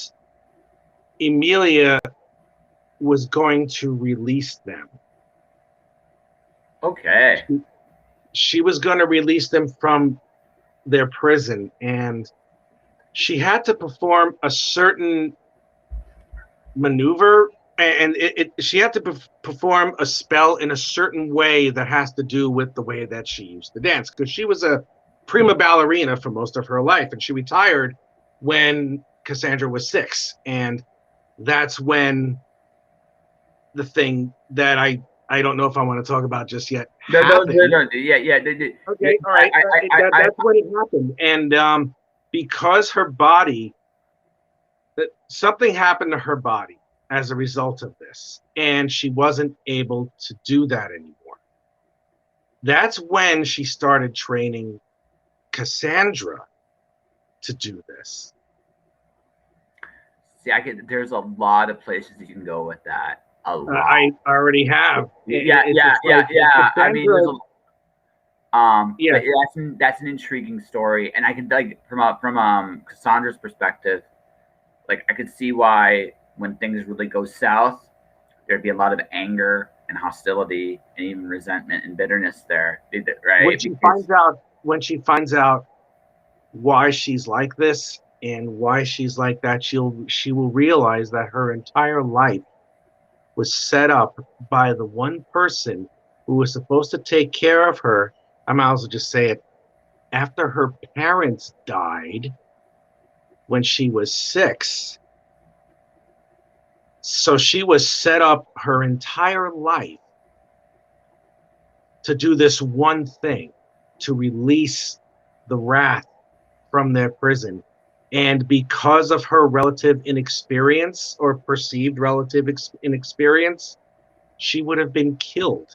Emilia was going to release them. Okay. She was going to release them from their prison, and she had to perform a certain maneuver, and she had to perform a spell in a certain way that has to do with the way that she used to dance, because she was a prima ballerina for most of her life, and she retired when Cassandra was 6, and that's when the thing that I don't know if I want to talk about just yet happened. Yeah. Okay, all right. That's when it happened, and because her body, something happened to her body as a result of this, and she wasn't able to do that anymore. That's when she started training Cassandra to do this. See, there's a lot of places you can go with that. A lot. I already have. Yeah. Cassandra, I mean, yeah. But that's an intriguing story, and I can from Cassandra's perspective, like I could see why when things really go south, there'd be a lot of anger and hostility and even resentment and bitterness there, right? When she finds out why she's like this and why she's like that, she will realize that her entire life was set up by the one person who was supposed to take care of her. I might as well just say it. After her parents died when she was 6, so she was set up her entire life to do this one thing, to release the Wrath from their prison. And because of her relative inexperience, or perceived relative inexperience, she would have been killed.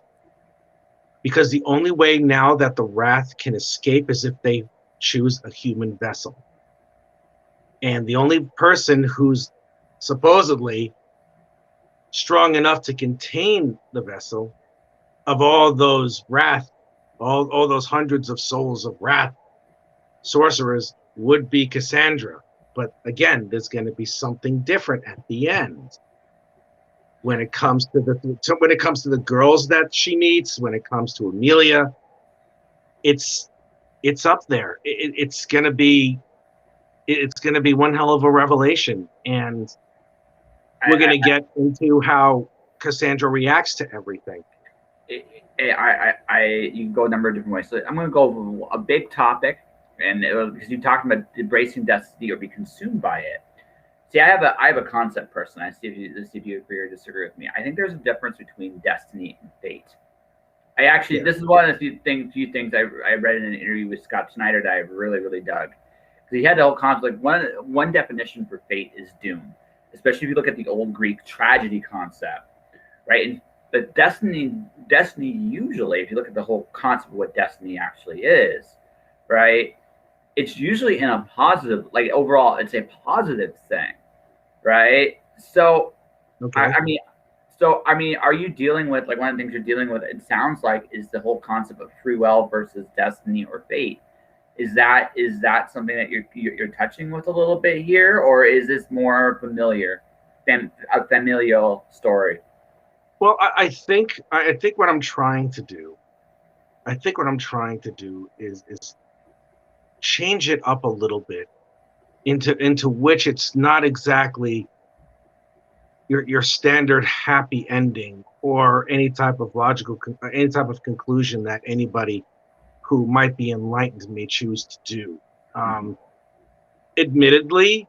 Because the only way now that the Wrath can escape is if they choose a human vessel. And the only person who's supposedly strong enough to contain the vessel of all those Wrath, all those hundreds of souls of Wrath sorcerers, would be Cassandra. But again, there's going to be something different at the end when it comes to the girls that she meets. When it comes to Emilia, it's up there. It's going to be one hell of a revelation, and we're going to get into how Cassandra reacts to everything. You can go a number of different ways. So I'm going to go a big topic. And because you're talking about embracing destiny or be consumed by it. See, I have a concept person. Let's see if you agree or disagree with me. I think there's a difference between destiny and fate. This is one of the few things I read in an interview with Scott Snyder that I really, really dug. Because he had the whole concept. Like one definition for fate is doom. especially if you look at the old Greek tragedy concept, right? And the destiny usually, if you look at the whole concept of what destiny actually is, right? It's usually in a positive, like overall, it's a positive thing, right? So, Okay. I mean, are you dealing with like one of the things you're dealing with? It sounds like is the whole concept of free will versus destiny or fate. Is that something that you're touching with a little bit here, or is this more familiar, a familial story? Well, I think what I'm trying to do, is change it up a little bit into which it's not exactly your standard happy ending or any type of conclusion that anybody who might be enlightened may choose to do. Admittedly,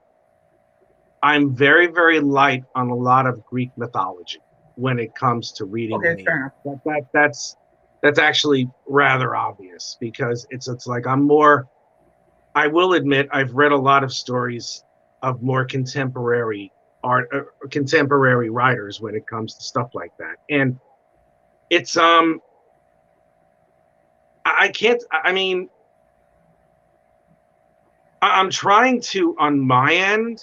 I'm very, very light on a lot of Greek mythology when it comes to reading Okay, any. fair enough. That's actually rather obvious because it's like I'm more. I will admit I've read a lot of stories of more contemporary contemporary writers when it comes to stuff like that, and it's I can't. I mean, I'm trying to on my end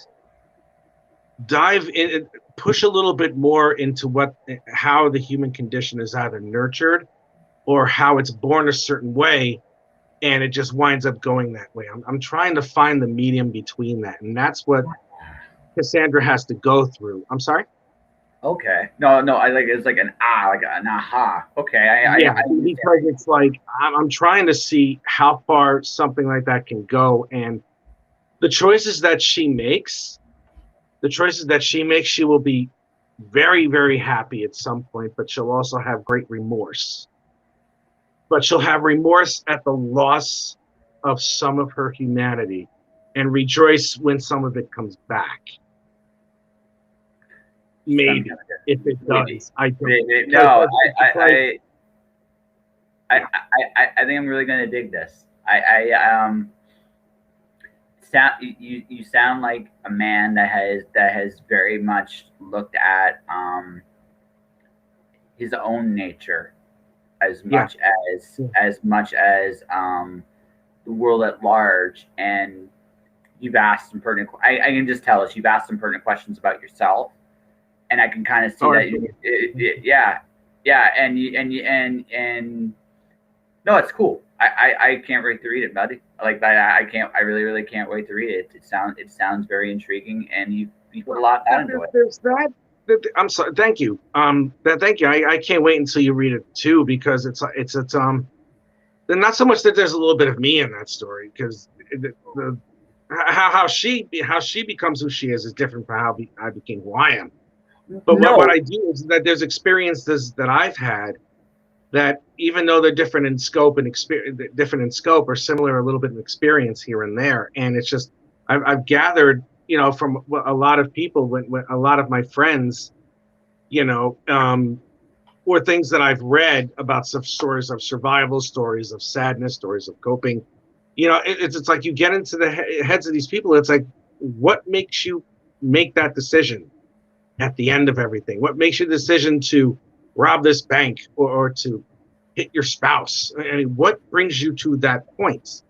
dive in, push a little bit more into how the human condition is either nurtured or how it's born a certain way and it just winds up going that way. I'm trying to find the medium between that, and that's what Cassandra has to go through. I'm sorry. Okay. No. I like it's like like an aha. Okay. Yeah, I because it's like I'm trying to see how far something like that can go, and the choices that she makes, she will be very, very happy at some point, but she'll also have great remorse. But she'll have remorse at the loss of some of her humanity and rejoice when some of it comes back. Maybe if it does, I don't. No, I think I'm really gonna dig this. You sound like a man that has very much looked at his own nature as much as the world at large, and you've asked some pertinent. I can just tell us you've asked some pertinent questions about yourself, and I can kind of see that. Yeah, and no, it's cool. I can't wait to read it, buddy. Like I can't. I really can't wait to read it. It sounds very intriguing, and you put a lot of thought into it. There's that. I'm sorry. Thank you. Thank you. I can't wait until you read it too, because it's not so much that there's a little bit of me in that story, because how she becomes who she is different from how I became who I am. But what I do is that there's experiences that I've had that, even though they're different in scope or similar a little bit in experience here and there, and it's just I've gathered, from a lot of people, when a lot of my friends, or things that I've read about some stories of survival, stories of sadness, stories of coping. It's like you get into the heads of these people. It's like, what makes you make that decision at the end of everything? What makes your decision to rob this bank or to hit your spouse? I mean, what brings you to that point?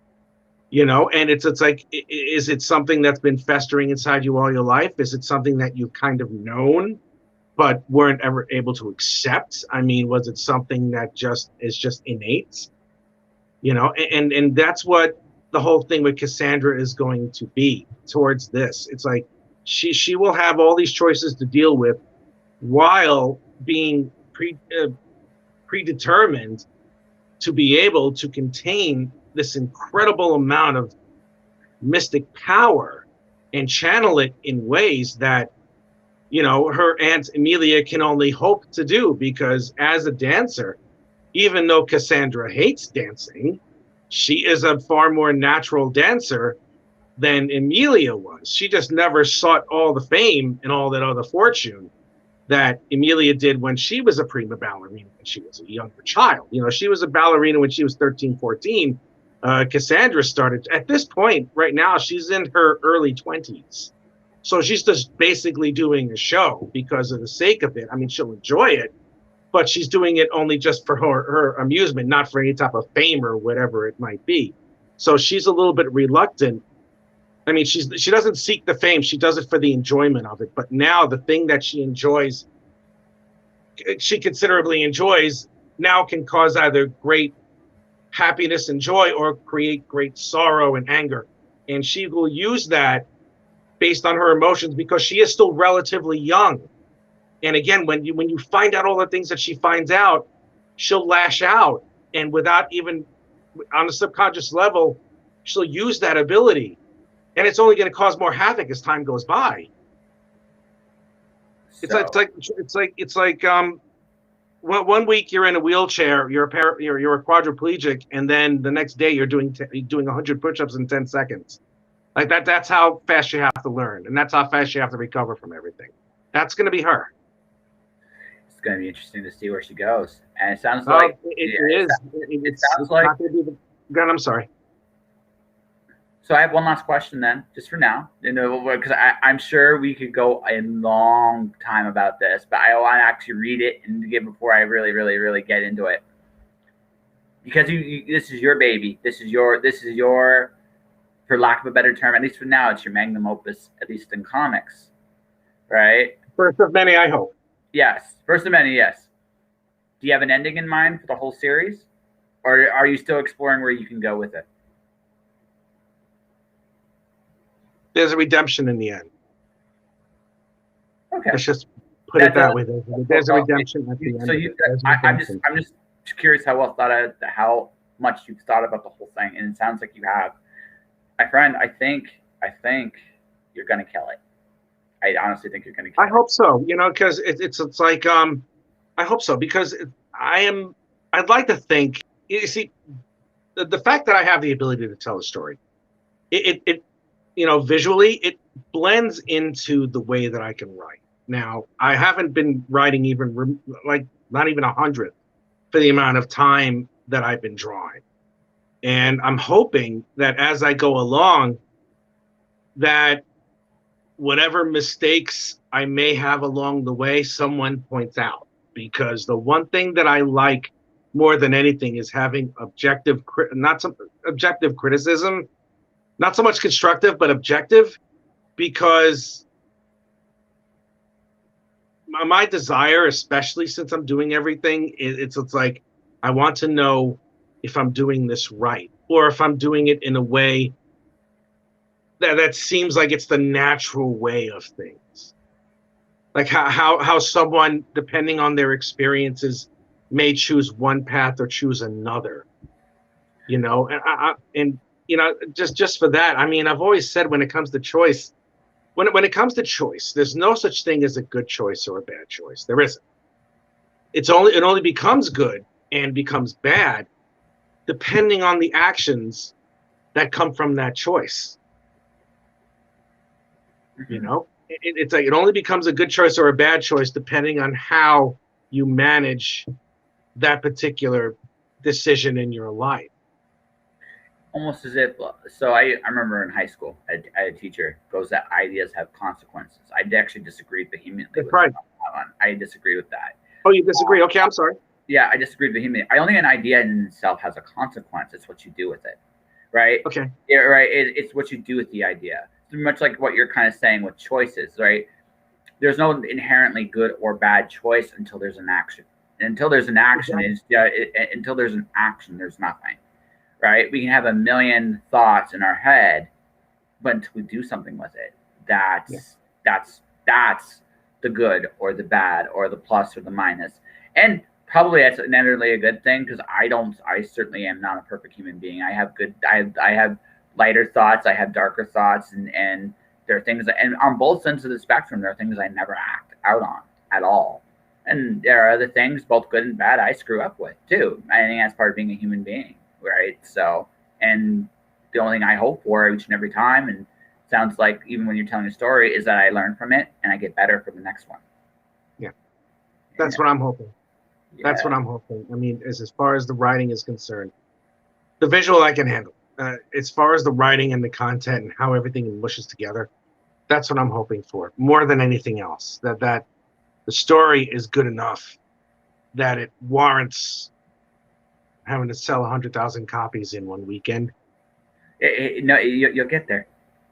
And it's like, is it something that's been festering inside you all your life? Is it something that you've kind of known but weren't ever able to accept? I mean, was it something that is just innate? And that's what the whole thing with Cassandra is going to be towards this. It's like she will have all these choices to deal with while being predetermined to be able to contain this incredible amount of mystic power and channel it in ways that her Aunt Emilia can only hope to do, because as a dancer, even though Cassandra hates dancing, she is a far more natural dancer than Emilia was. She just never sought all the fame and all that other fortune that Emilia did when she was a prima ballerina, when she was a younger child. She was a ballerina when she was 13, 14. Cassandra started at this point right now. She's in her early 20s. So she's just basically doing a show because of the sake of it. I mean, she'll enjoy it, but she's doing it only just for her amusement, not for any type of fame or whatever it might be. So she's a little bit reluctant. I mean, she doesn't seek the fame; she does it for the enjoyment of it. But now the thing that she enjoys, she considerably enjoys, now can cause either great happiness and joy or create great sorrow and anger. And she will use that based on her emotions because she is still relatively young. And again, when you find out all the things that she finds out, she'll lash out, and without even on a subconscious level, she'll use that ability, and it's only going to cause more havoc as time goes by. So. It's like one week you're in a wheelchair, you're a quadriplegic, and then the next day you're doing 100 push-ups in 10 seconds. Like that. That's how fast you have to learn, and that's how fast you have to recover from everything. That's going to be her. It's going to be interesting to see where she goes. And it sounds like it sounds like. God, I'm sorry. So I have one last question then, just for now. Because I'm sure we could go a long time about this, but I want to actually read it and get before I really, really, really get into it. Because this is your baby. This is your, for lack of a better term, at least for now, it's your magnum opus, at least in comics, right? First of many, I hope. Yes, first of many, yes. Do you have an ending in mind for the whole series? Or are you still exploring where you can go with it? There's a redemption in the end. Okay. Let's just put it that way. There's a redemption at the end. So I'm just curious how much you've thought about the whole thing, and it sounds like you have. My friend, I think you're gonna kill it. I honestly think you're gonna kill it. I hope so. Because it's like I hope so, because I'd like to think. You see, the fact that I have the ability to tell a story, it visually, it blends into the way that I can write. Now, I haven't been writing even not even 100th for the amount of time that I've been drawing. And I'm hoping that as I go along, that whatever mistakes I may have along the way, someone points out. Because the one thing that I like more than anything is having objective criticism, not so much constructive, but objective, because my desire, especially since I'm doing everything, it's like I want to know if I'm doing this right, or if I'm doing it in a way that seems like it's the natural way of things. Like how someone, depending on their experiences, may choose one path or choose another. And just for that, I mean, I've always said when it comes to choice, when it comes to choice, there's no such thing as a good choice or a bad choice. There isn't. It only becomes good and becomes bad depending on the actions that come from that choice. It's like it only becomes a good choice or a bad choice depending on how you manage that particular decision in your life. Almost as if, so I remember in high school, I had a teacher goes that ideas have consequences. I actually disagreed vehemently with that one. I disagree with that. Oh, you disagree? Okay, I'm sorry. Yeah, I disagree vehemently. I don't think an idea in itself has a consequence. It's what you do with it, right? Okay. Yeah, right. It's what you do with the idea. It's much like what you're kind of saying with choices, right? There's no inherently good or bad choice until there's an action. And until there's an action, until there's an action, there's nothing. Right? We can have a million thoughts in our head, but until we do something with it, that's the good or the bad or the plus or the minus. And probably that's inevitably a good thing, because I certainly am not a perfect human being. I have lighter thoughts, I have darker thoughts, and there are things and on both ends of the spectrum, there are things I never act out on at all. And there are other things, both good and bad, I screw up with too. I think that's part of being a human being. Right. So, and the only thing I hope for each and every time, and sounds like even when you're telling a story, is that I learn from it and I get better for the next one. Yeah. That's what I'm hoping. Yeah. That's what I'm hoping. I mean, as far as the writing is concerned, the visual I can handle. As far as the writing and the content and how everything mushes together, That's what I'm hoping for, more than anything else. That the story is good enough that it warrants having to sell 100,000 copies in one weekend. No, you'll get there.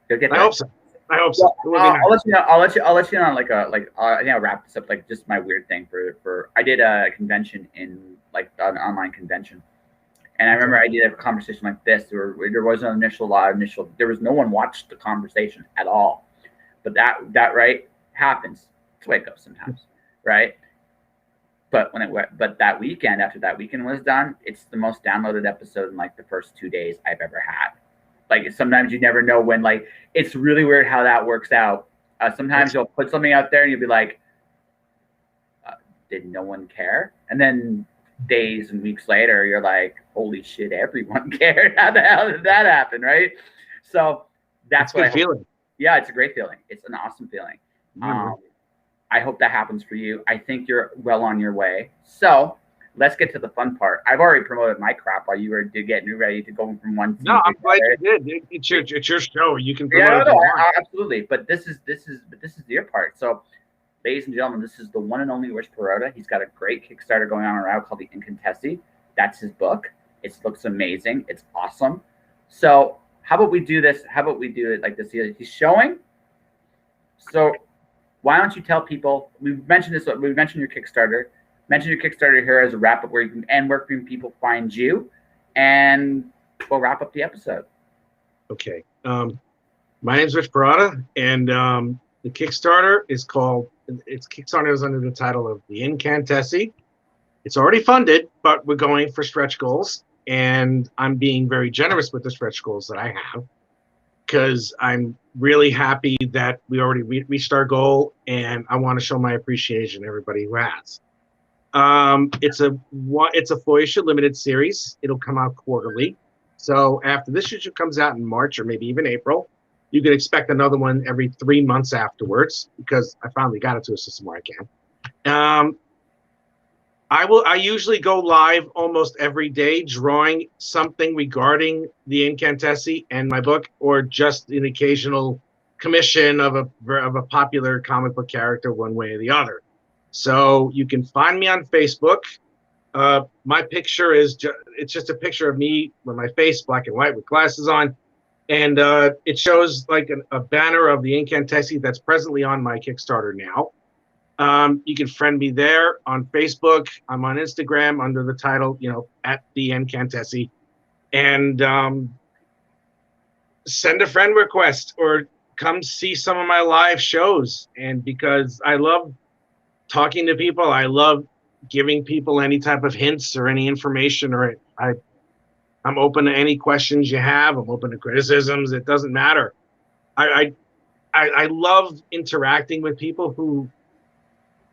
You'll get there. I hope so. I hope so. I'll let you know. I'll let you know. Wrap this up. Like just my weird thing for. I did a convention in like an online convention, and I remember I did a conversation like this where there was an initial. There was no one watched the conversation at all, but that right happens. It's the way it goes sometimes, right? But but that weekend, after that weekend was done, it's the most downloaded episode in like the first 2 days I've ever had. Like sometimes you never know when. Like it's really weird how that works out. Sometimes you'll put something out there and you'll be like, "Did no one care?" And then days and weeks later, you're like, "Holy shit, everyone cared! How the hell did that happen?" Right? So that's what a good feeling. Yeah, it's a great feeling. It's an awesome feeling. Mm-hmm. I hope that happens for you. I think you're well on your way. So let's get to the fun part. I've already promoted my crap while you were getting ready to go from one. No, I'm glad you did. It's your show. You can promote absolutely. But this is your part. So, ladies and gentlemen, this is the one and only Rich Perotta. He's got a great Kickstarter going on around called the Incantesi. That's his book. It looks amazing. It's awesome. So how about we do this? How about we do it like this? He's showing. So why don't you tell people? We've mentioned this. We mentioned your Kickstarter. Mention your Kickstarter here as a wrap up where can people find you, and we'll wrap up the episode. Okay. My name's Rich Perotta, and the Kickstarter is called. Kickstarter is under the title of the Incantesi. It's already funded, but we're going for stretch goals, and I'm being very generous with the stretch goals that I have, because I'm really happy that we already reached our goal, and I want to show my appreciation to everybody who has. It's a 4 issue limited series. It'll come out quarterly. So after this issue comes out in March or maybe even April, you can expect another one every 3 months afterwards, because I finally got it to a system where I can. I usually go live almost every day drawing something regarding the Incantesi and my book, or just an occasional commission of a popular comic book character one way or the other. So you can find me on Facebook. My picture is it's just a picture of me with my face, black and white, with glasses on. And it shows like a banner of the Incantesi that's presently on my Kickstarter now. You can friend me there on Facebook. I'm on Instagram under the title, at the Incantesi. And send a friend request or come see some of my live shows. And because I love talking to people, I love giving people any type of hints or any information, or I'm open to any questions you have. I'm open to criticisms. It doesn't matter. I love interacting with people who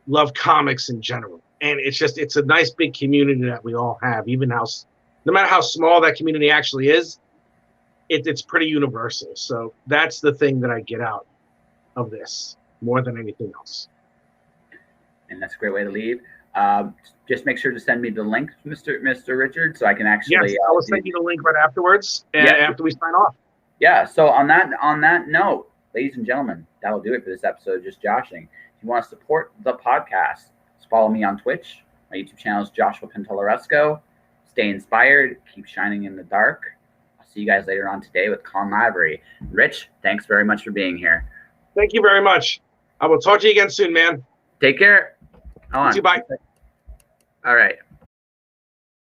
love comics in general. And it's a nice big community that we all have, no matter how small that community actually is, it's pretty universal. So that's the thing that I get out of this more than anything else. And that's a great way to leave. Just make sure to send me the link, Mr. Richard, so I can actually. Yes, I will send you the link right afterwards, after we sign off. Yeah. So on that note, ladies and gentlemen, that'll do it for this episode of Just Joshing. If you want to support the podcast, just follow me on Twitch. My YouTube channel is Joshua Pantolaresco. Stay inspired. Keep shining in the dark. I'll see you guys later on today with Con Library. Rich, thanks very much for being here. Thank you very much. I will talk to you again soon, man. Take care. Bye. All right.